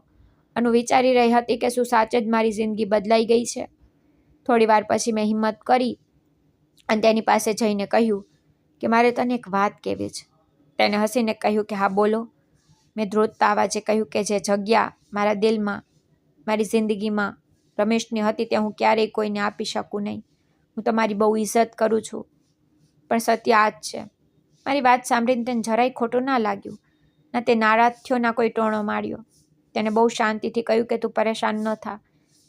અને વિચારી રહી હતી કે શું સાચે જ મારી જિંદગી બદલાઈ ગઈ છે. થોડી વાર પછી મેં હિંમત કરી અને તેની પાસે જઈને કહ્યું કે મારે તને એક વાત કહેવી છે. તેને હસીને કહ્યું કે હા બોલો. મેં ધ્રુજતા અવાજે કહ્યું કે જે જગ્યા મારા દિલમાં, મારી જિંદગીમાં રમેશની હતી તે હું ક્યારેય કોઈને આપી શકું નહીં. હું તમારી બહુ ઇજ્જત કરું છું, પણ સત્ય આ જ છે. મારી વાત સાંભળીને તેને જરાય ખોટું ના લાગ્યું. ના તે નારાજ થયો, ના કોઈ ટોણો માર્યો. તેને બહુ શાંતિથી કહ્યું કે તું પરેશાન ન થા.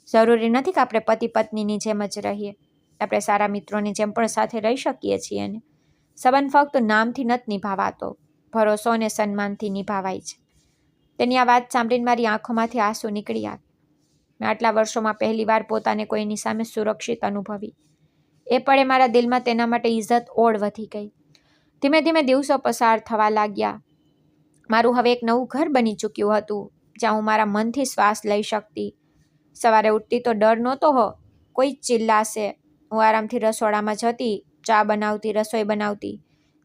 જરૂરી નથી કે આપણે પતિ પત્નીની જેમ જ રહીએ. આપણે સારા મિત્રોની જેમ પણ સાથે રહી શકીએ છીએ. અને સંબંધ ફક્ત નામથી નથી નિભાવાતો, ભરોસો અને સન્માનથી નિભાવાય છે. તેની આ વાત સાંભળીને મારી આંખોમાંથી આંસુ નીકળી આવ્યા. મેં આટલા વર્ષોમાં પહેલીવાર પોતાને કોઈની સામે સુરક્ષિત અનુભવી. એ પળે મારા દિલમાં તેના માટે ઇજ્જત ઓળ વધી ગઈ. ધીમે ધીમે દિવસો પસાર થવા લાગ્યા. મારું હવે એક નવું ઘર બની ચૂક્યું હતું, જ્યાં હું મારા મનથી શ્વાસ લઈ શકતી. સવારે ઉઠતી તો ડર નહોતો હો, કોઈ જ ચિલ્લાશે. હું આરામથી રસોડામાં જતી, ચા બનાવતી, રસોઈ બનાવતી,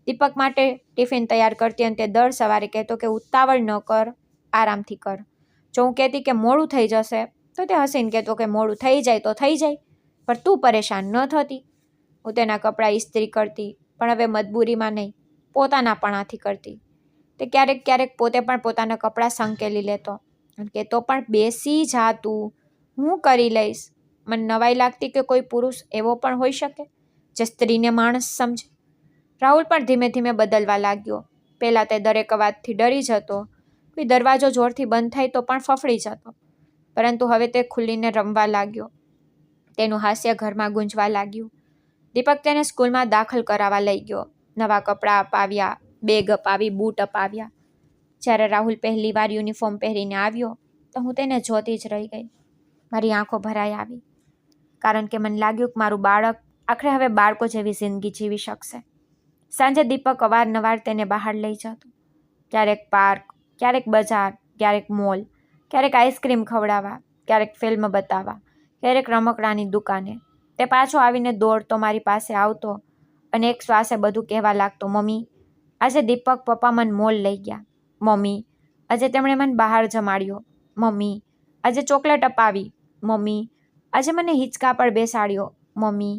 દીપક માટે ટિફિન તૈયાર કરતી અને તે દર સવારે કહેતો કે ઉતાવળ ન કર, આરામથી કર. જો હું કહેતી કે મોડું થઈ જશે તો તે હસીને કહેતો કે મોડું થઈ જાય તો થઈ જાય, પણ તું પરેશાન ન થતી. હું તેના કપડાં ઇસ્ત્રી કરતી, પણ હવે મજબૂરીમાં નહીં, પોતાનાપણાથી કરતી. તે ક્યારેક ક્યારેક પોતે પણ પોતાના કપડાં સંકેલી લેતો અને કહેતો પણ બેસી જા તું, હું કરી લઈશ. મને નવાઈ લાગતી કે કોઈ પુરુષ એવો પણ હોઈ શકે જે સ્ત્રીને માણસ સમજે. રાહુલ પણ ધીમે ધીમે બદલવા લાગ્યો. પહેલાં તે દરેક અવાજથી ડરી જતો, કોઈ દરવાજો જોરથી બંધ થાય તો પણ ફફડી જતો, પરંતુ હવે તે ખુલ્લીને રમવા લાગ્યો. તેનું હાસ્ય ઘરમાં ગુંજવા લાગ્યું. દીપક તેને સ્કૂલમાં દાખલ કરાવવા લઈ ગયો. નવા કપડાં અપાવ્યા, બેગ અપાવી, બૂટ અપાવ્યા. જ્યારે રાહુલ પહેલી વાર યુનિફોર્મ પહેરીને આવ્યો તો હું તેને જોતી જ રહી ગઈ. મારી આંખો ભરાઈ આવી, કારણ કે મને લાગ્યું કે મારું બાળક આખરે હવે બાળકો જેવી જિંદગી જીવી શકશે. સાંજે દીપક અવારનવાર તેને બહાર લઈ જતો. ક્યારેક પાર્ક, ક્યારેક બજાર, ક્યારેક મોલ, ક્યારેક આઈસ્ક્રીમ ખવડાવવા, ક્યારેક ફિલ્મ બતાવવા, ક્યારેક રમકડાની દુકાને. તે પાછો આવીને દોડતો મારી પાસે આવતો અને એક શ્વાસે બધું કહેવા લાગતો. મમ્મી, આજે દીપક પપ્પા મને મોલ લઈ ગયા. મમ્મી, આજે તેમણે મને બહાર જમાડ્યો. મમ્મી, આજે ચોકલેટ અપાવી. મમ્મી, આજે મને હિંચકા પર બેસાડ્યો. મમ્મી,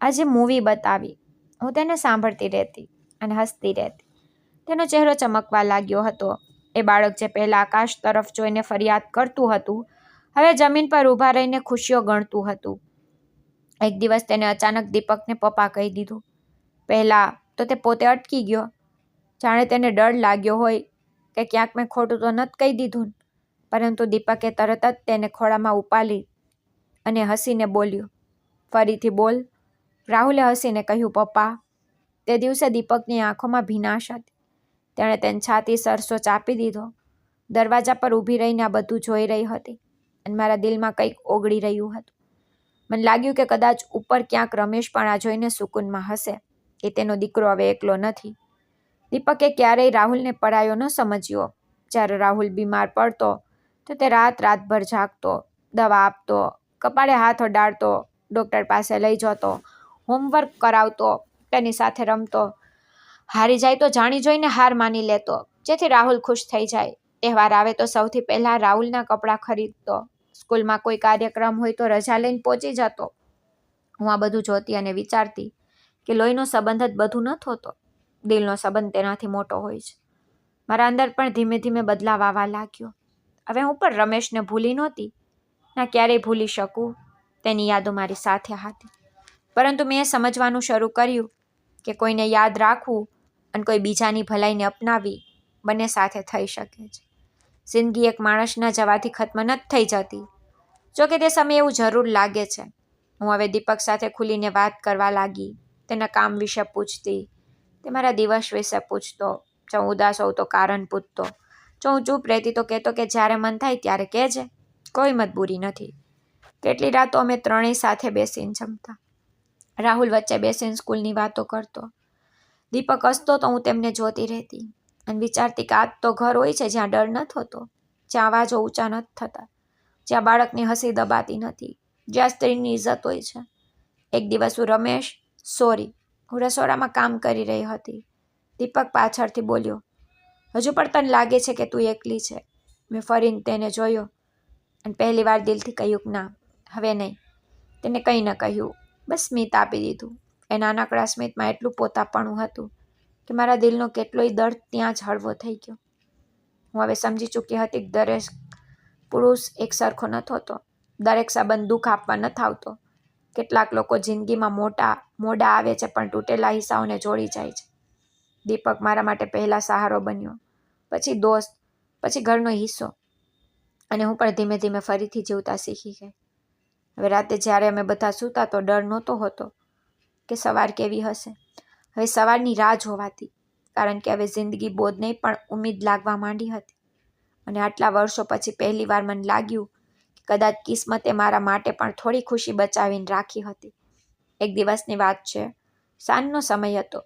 આજે મૂવી બતાવી. હું તેને સાંભળતી રહેતી અને હસતી રહેતી. તેનો ચહેરો ચમકવા લાગ્યો હતો. એ બાળક જે પહેલાં આકાશ તરફ જોઈને ફરિયાદ કરતું હતું, હવે જમીન પર ઊભા રહીને ખુશીઓ ગણતું હતું. એક દિવસ તેને અચાનક દીપકને પપ્પા કહી દીધું. પહેલાં તો તે પોતે અટકી ગયો, જાણે તેને ડર લાગ્યો હોય કે ક્યાંક મેં ખોટું તો નથી કહી દીધું. પરંતુ દીપકે તરત જ તેને ખોળામાં ઉપાડી અને હસીને બોલ્યો, ફરીથી બોલ. રાહુલે હસીને કહ્યું, પપ્પા. તે દિવસે દીપકની આંખોમાં ભીનાશ હતી. તેણે તેની છાતી સરસો ચાપી દીધો. દરવાજા પર ઊભી રહીને આ બધું જોઈ રહી હતી અને મારા દિલમાં કંઈક ઓગળી રહ્યું હતું. મને લાગ્યું કે કદાચ ઉપર ક્યાંક રમેશ પણ આ જોઈને સુકૂનમાં હશે કે તેનો દીકરો હવે એકલો નથી. દીપકે ક્યારેય રાહુલને પરાયો ન સમજ્યો. જ્યારે રાહુલ બીમાર પડતો તો તે રાતભર જાગતો, દવા આપતો, કપાળે હાથ અડાડતો, ડૉક્ટર પાસે લઈ જતો, હોમવર્ક કરાવતો, તેની સાથે રમતો. હારી જાય તો જાણી જોઈને હાર માની લેતો, જેથી રાહુલ ખુશ થઈ જાય. તહેવાર આવે તો સૌથી પહેલાં રાહુલના કપડાં ખરીદતો. સ્કૂલમાં કોઈ કાર્યક્રમ હોય તો રજા લઈને પહોંચી જતો. હું આ બધું જોતી અને વિચારતી કે લોહીનો સંબંધ જ બધું ન હોતો, દિલનો સંબંધ તેનાથી મોટો હોય છે. મારા અંદર પણ ધીમે ધીમે બદલાવ આવવા લાગ્યો. હવે હું પણ રમેશને ભૂલી નહોતી, ના ક્યારેય ભૂલી શકું. તેની યાદો મારી સાથે હતી. પરંતુ મેં સમજવાનું શરૂ કર્યું કે કોઈને યાદ રાખવું અને કોઈ બીજાની ભલાઈને અપનાવવી બંને સાથે થઈ શકે છે. જિંદગી એક માણસના જવાથી ખત્મ નથી થઈ જતી. જોકે તે સમયે એવું જરૂર લાગે છે. હું હવે દીપક સાથે ખુલીને વાત કરવા લાગી. તેના કામ વિશે પૂછતી, તે મારા દિવસ વિશે પૂછતો. જો હું ઉદાસ હોઉં તો કારણ પૂછતો. જો હું ચૂપ રહેતી તો કહેતો કે જ્યારે મન થાય ત્યારે કહેજે, કોઈ મજબૂરી નથી. કેટલી રાતો અમે ત્રણેય સાથે બેસીને જમતા. રાહુલ વચ્ચે બેસીને સ્કૂલની વાતો કરતો. દીપક હસતો તો હું તેમને જોતી રહેતી અને વિચારતી કે આ તો ઘર હોય છે જ્યાં ડર નથી હોતો, જ્યાં અવાજો ઊંચા નથી થતા, જ્યાં બાળકની હસી દબાતી નથી, જ્યાં સ્ત્રીની ઇજ્જત હોય છે. એક દિવસ હું રસોડામાં કામ કરી રહી હતી. દીપક પાછળથી બોલ્યો, હજુ પણ તને લાગે છે કે તું એકલી છે? મેં ફરીને તેને જોયો અને પહેલી વાર દિલથી કહ્યું ના, હવે નહીં. તેને કંઈ ન કહ્યું, બસ સ્મિત આપી દીધું. એ નાનકડા સ્મિતમાં એટલું પોતાપણું હતું કે મારા દિલનો કેટલોય દર્દ ત્યાં જ હળવો થઈ ગયો. હું હવે સમજી ચૂકી હતી કે દરેક પુરુષ એક સરખો નથી હોતો, દરેક સંબંધ દુઃખ આપવા નથી આવતો. કેટલાક લોકો જિંદગીમાં મોડા આવે છે પણ તૂટેલા હિસ્સાઓને જોડી જાય છે. દીપક મારા માટે પહેલા સહારો બન્યો, પછી દોસ્ત, પછી ઘરનો હિસ્સો. અને હું પણ ધીમે ધીમે ફરીથી જીવતા શીખી ગઈ. હવે રાતે જ્યારે અમે બધા સૂતા તો ડર નહોતો હોતો કે સવાર કેવી હશે. હવે સવારની રાહ જોવાતી, કારણ કે હવે જિંદગી બોધ નહીં પણ ઉમ્મીદ લાગવા માંડી હતી. અને આટલા વર્ષો પછી પહેલી વાર મને લાગ્યું કે કદાચ કિસ્મતે મારા માટે પણ થોડી ખુશી બચાવીને રાખી હતી. એક દિવસની વાત છે. સાંજનો સમય હતો.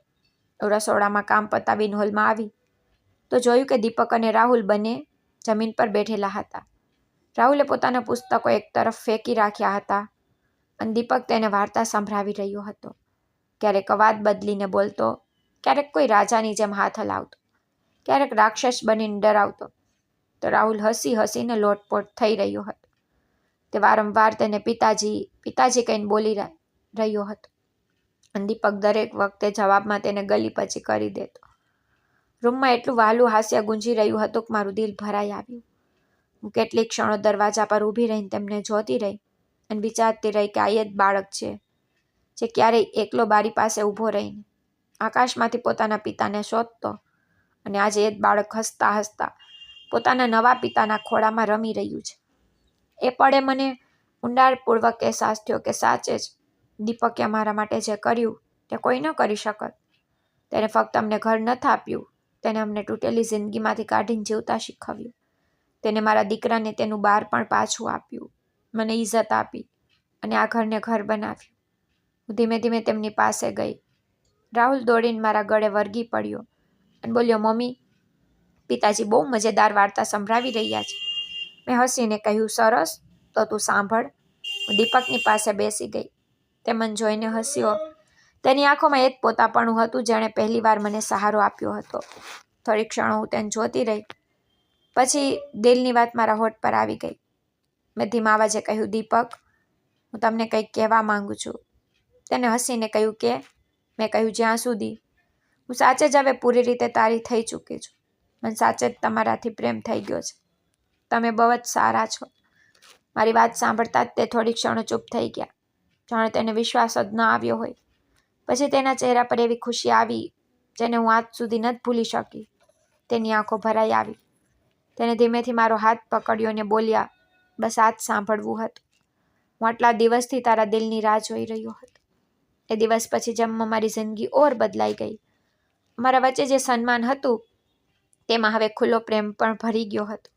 રસોડામાં કામ પતાવીને હોલમાં આવી તો જોયું કે દીપક અને રાહુલ બંને જમીન પર બેઠેલા હતા. રાહુલે પોતાના પુસ્તકો એક તરફ ફેંકી રાખ્યા હતા અને દીપક તેને વાર્તા સંભળાવી રહ્યો હતો. ક્યારેક અવાજ બદલીને બોલતો, ક્યારેક કોઈ રાજાની જેમ હાથ હલાવતો, ક્યારેક રાક્ષસ બનીને ડરાવતો. તો રાહુલ હસી હસીને લોટપોટ થઈ રહ્યો હતો. તે વારંવાર તેને પિતાજી કહીને બોલી રહ્યો હતો અને દીપક દરેક વખતે જવાબમાં તેને ગલી પછી કરી દેતો. રૂમમાં એટલું વહાલું હાસ્ય ગુંજી રહ્યું હતું કે મારું દિલ ભરાઈ આવ્યું. હું કેટલીક ક્ષણો દરવાજા પર ઊભી રહીને તેમને જોતી રહી અને વિચારતી રહી કે આ એ જ બાળક છે જે ક્યારેય એકલો બારી પાસે ઊભો રહીને આકાશમાંથી પોતાના પિતાને શોધતો, અને આજે એ જ બાળક હસતા હસતા પોતાના નવા પિતાના ખોળામાં રમી રહ્યું છે. એ પળે મને ઊંડાણપૂર્વક અહેસાસ થયો કે સાચે જ દીપકે અમારા માટે જે કર્યું તે કોઈ ન કરી શકત. તેને ફક્ત અમને ઘર નથી આપ્યું, તેને અમને તૂટેલી જિંદગીમાંથી કાઢીને જીવતા શીખવ્યું. તેને મારા દીકરાને તેનું બાળપણ પાછું આપ્યું, મને ઇજ્જત આપી અને આ ઘરને ઘર બનાવ્યું. હું ધીમે ધીમે તેમની પાસે ગઈ. રાહુલ દોડીને મારા ગળે વળગી પડ્યો અને બોલ્યો, મમ્મી, પિતાજી બહુ મજેદાર વાર્તા સંભળાવી રહ્યા છે. મેં હસીને કહ્યું, સરસ, તો તું સાંભળ. હું દીપકની પાસે બેસી ગઈ. તે મને જોઈને હસ્યો. તેની આંખોમાં એ જ પોતાપણું હતું જેણે પહેલી વાર મને સહારો આપ્યો હતો. થોડી ક્ષણો હું તેને જોતી રહી. પછી દિલની વાત મારા હોઠ પર આવી ગઈ. મેં ધીમા અવાજે કહ્યું, દીપક, હું તમને કંઈક કહેવા માંગુ છું. તેને હસીને કહ્યું કે? મેં કહ્યું, જ્યાં સુધી હું સાચે જ હવે પૂરી રીતે તારી થઈ ચૂકી છું. મને સાચે જ તમારાથી પ્રેમ થઈ ગયો છે. તમે બહુ જ સારા છો. મારી વાત સાંભળતા જ તે થોડી ક્ષણો ચૂપ થઈ ગયા, જાણે તેને વિશ્વાસ જ ન આવ્યો હોય. પછી તેના ચહેરા પર એવી ખુશી આવી જેને હું આજ સુધી નથી ભૂલી શકી. તેની આંખો ભરાઈ આવી. તેને ધીમેથી મારો હાથ પકડ્યો અને બોલ્યા, બસ આ જ સાંભળવું હતું. હું આટલા દિવસથી તારા દિલની રાહ જોઈ રહ્યો હતો. એ દિવસ પછી જેમ અમારી જિંદગી ઓર બદલાઈ ગઈ. અમારા વચ્ચે જે સન્માન હતું તેમાં હવે ખુલ્લો પ્રેમ પણ ભરી ગયો હતો.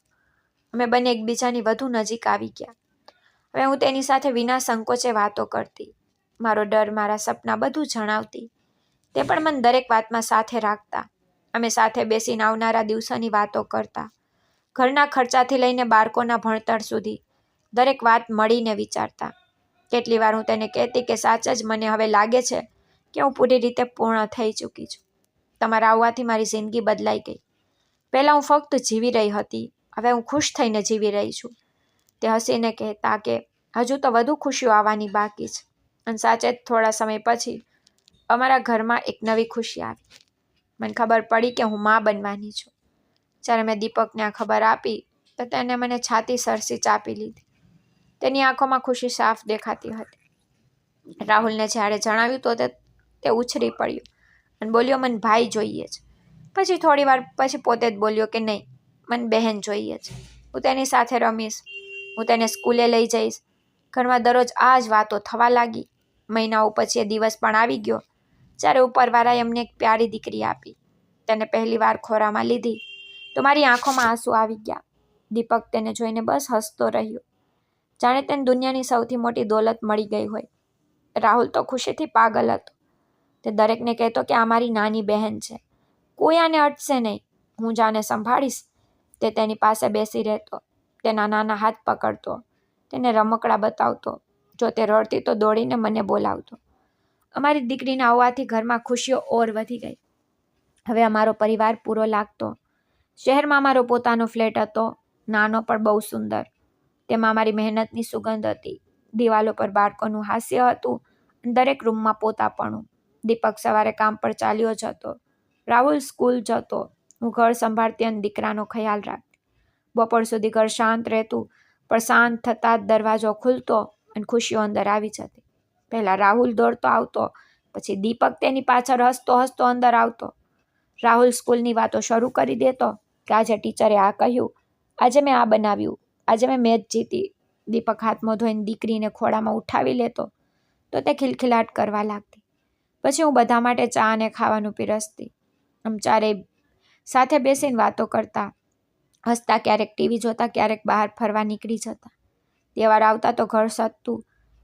અમે બંને એકબીજાની વધુ નજીક આવી ગયા. હવે હું તેની સાથે વિના સંકોચે વાતો કરતી, મારો ડર, મારા સપના બધું જણાવતી. તે પણ મને દરેક વાતમાં સાથે રાખતા. અમે સાથે બેસીને આવનારા દિવસોની વાતો કરતા. ઘરના ખર્ચાથી લઈને બાળકોના ભણતર સુધી દરેક વાત મળીને વિચારતા. કેટલી વાર હું તેને કહેતી કે સાચ જ મને હવે લાગે છે કે હું પૂરી રીતે પૂર્ણ થઈ ચૂકી છું. તમારા આવવાથી મારી જિંદગી બદલાઈ ગઈ. પહેલાં હું ફક્ત જીવી રહી હતી, હવે હું ખુશ થઈને જીવી રહી છું. તે હસીને કહેતા કે હજુ તો વધુ ખુશીઓ આવવાની બાકી છે. અને સાચે જ થોડા સમય પછી અમારા ઘરમાં એક નવી ખુશી આવી. મને ખબર પડી કે હું માં બનવાની છું. જ્યારે મેં દીપકને આ ખબર આપી તો તેને મને છાતી સરસી ચાપી લીધી. તેની આંખોમાં ખુશી સાફ દેખાતી હતી. રાહુલને જ્યારે જણાવ્યું તો તે ઉછરી પડ્યો અને બોલ્યો, મને ભાઈ જોઈએ છે. પછી થોડી વાર પછી પોતે જ બોલ્યો કે નહીં, મને બહેન જોઈએ છે. હું તેની સાથે રમીશ, હું તેને સ્કૂલે લઈ જઈશ. ઘરમાં દરરોજ આ જ વાતો થવા લાગી. મહિનાઓ પછી એ દિવસ પણ આવી ગયો જ્યારે ઉપરવાળાએ અમને એક પ્યારી દીકરી આપી. તેને પહેલી વાર ખોરામાં લીધી તો મારી આંખોમાં આંસુ આવી ગયા. દીપક તેને જોઈને બસ હસતો રહ્યો, જાણે તેને દુનિયાની સૌથી મોટી દોલત મળી ગઈ હોય. રાહુલ તો ખુશીથી પાગલ હતો. તે દરેકને કહેતો કે આ મારી નાની બહેન છે, કોઈ આને અટશે નહીં, હું જ આને સંભાળીશ. તે તેની પાસે બેસી રહેતો, તેના નાના હાથ પકડતો, તેને રમકડા બતાવતો. જો તે રડતી તો દોડીને મને બોલાવતો. અમારી દીકરીના આવવાથી ઘરમાં ખુશીઓ ઓર વધી ગઈ. હવે અમારો પરિવાર પૂરો લાગતો. શહેરમાં અમારો પોતાનો ફ્લેટ હતો, નાનો પણ બહુ સુંદર. તેમાં મારી મહેનતની સુગંધ હતી. દિવાલો પર બાળકોનું હાસ્ય હતું અને દરેક રૂમમાં પોતાપણું. દીપક સવારે કામ પર ચાલ્યો જતો, રાહુલ સ્કૂલ જતો, હું ઘર સંભાળતી અને દીકરાનો ખ્યાલ રાખતી. બપોર સુધી ઘર શાંત રહેતું, પણ શાંત થતાં જ દરવાજો ખુલતો અને ખુશીઓ અંદર આવી જતી. પહેલાં રાહુલ દોડતો આવતો, પછી દીપક તેની પાછળ હસતો હસતો અંદર આવતો. રાહુલ સ્કૂલની વાતો શરૂ કરી દેતો કે આજે ટીચરે આ કહ્યું, આજે મેં આ બનાવ્યું, આજે મેં મેચ જીતી. દીપક હાથમાં ધોઈને દીકરીને ખોળામાં ઉઠાવી લેતો તો તે ખિલખિલાટ કરવા લાગતી. પછી હું બધા માટે ચા અને ખાવાનું પીરસતી. આમ ચારેય સાથે બેસીને વાતો કરતા, હસતા, ક્યારેક ટીવી જોતા, ક્યારેક બહાર ફરવા નીકળી જતા. તહેવાર આવતા તો ઘર સજતું,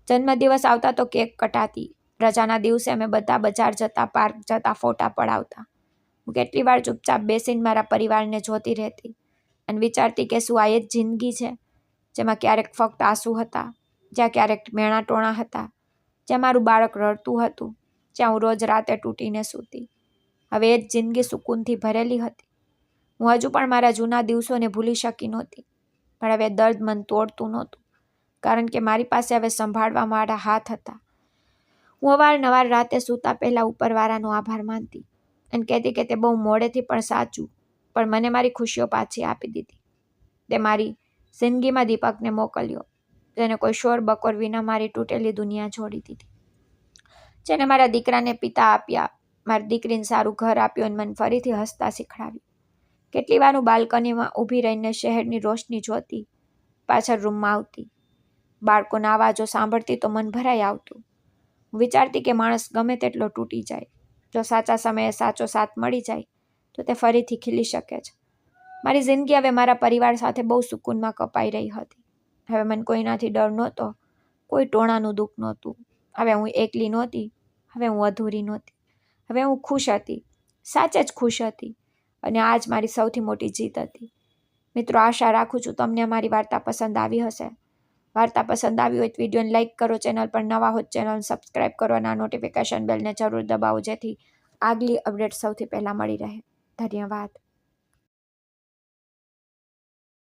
જન્મદિવસ આવતા તો કેક કટાતી, રજાના દિવસે અમે બધા બજાર જતા, પાર્ક જતા, ફોટા પડાવતા. હું કેટલી વાર ચૂપચાપ બેસીને મારા પરિવારને જોતી રહેતી અને વિચારતી કે શું આ એ જ જિંદગી છે, જેમાં ક્યારેક ફક્ત આંસુ હતા, જ્યાં ક્યારેક મેણા ટોણા હતા, જ્યાં મારું બાળક રડતું હતું, જ્યાં હું રોજ રાતે તૂટીને સૂતી. હવે એ જ જિંદગી સુકૂનથી ભરેલી હતી. હું હજુ પણ મારા જૂના દિવસોને ભૂલી શકી નહોતી, પણ હવે દર્દ મન તોડતું નહોતું, કારણ કે મારી પાસે હવે સંભાળવા મારા હાથ હતા. હું અવારનવાર રાતે સૂતા પહેલાં ઉપરવાળાનો આભાર માનતી અને કહેતી કે તે બહુ મોડેથી પણ સાચું, પણ મને મારી ખુશીઓ પાછી આપી દીધી. તે મારી જિંદગીમાં દીપકને મોકલ્યો, જેને કોઈ શોર બકોર વિના મારી તૂટેલી દુનિયા જોડી દીધી, જેને મારા દીકરાને પિતા આપ્યા, મારી દીકરીને સારું ઘર આપ્યું અને મને ફરીથી હસતા શીખડાવ્યું. કેટલી વાર હું બાલ્કનીમાં ઊભી રહીને શહેરની રોશની જોતી, પાછળ રૂમમાં આવતી, બાળકોના અવાજો સાંભળતી તો મન ભરાઈ આવતું. હું વિચારતી કે માણસ ગમે તેટલો તૂટી જાય, જો સાચા સમયે સાચો સાથ મળી જાય તો તે ફરીથી ખીલી શકે છે. મારી જિંદગી હવે મારા પરિવાર સાથે બહુ સુકૂનમાં કપાઈ રહી હતી. હવે મને કોઈનાથી ડર નહોતો, કોઈ ટોણાનું દુઃખ નહોતું. હવે હું એકલી નહોતી, હવે હું અધૂરી નહોતી. હવે હું ખુશ હતી, સાચે જ ખુશ હતી, અને આ જ મારી સૌથી મોટી જીત હતી. મિત્રો, આશા રાખું છું તમને અમારી વાર્તા પસંદ આવી હશે. વાર્તા પસંદ આવી હોય તો વિડીયોને લાઇક કરો, ચેનલ પર નવા હો ચેનલ સબસ્ક્રાઈબ કરો અને આ નોટિફિકેશન બેલને જરૂર દબાવો, જેથી આગલી અપડેટ સૌથી પહેલાં મળી રહે. ધન્યવાદ.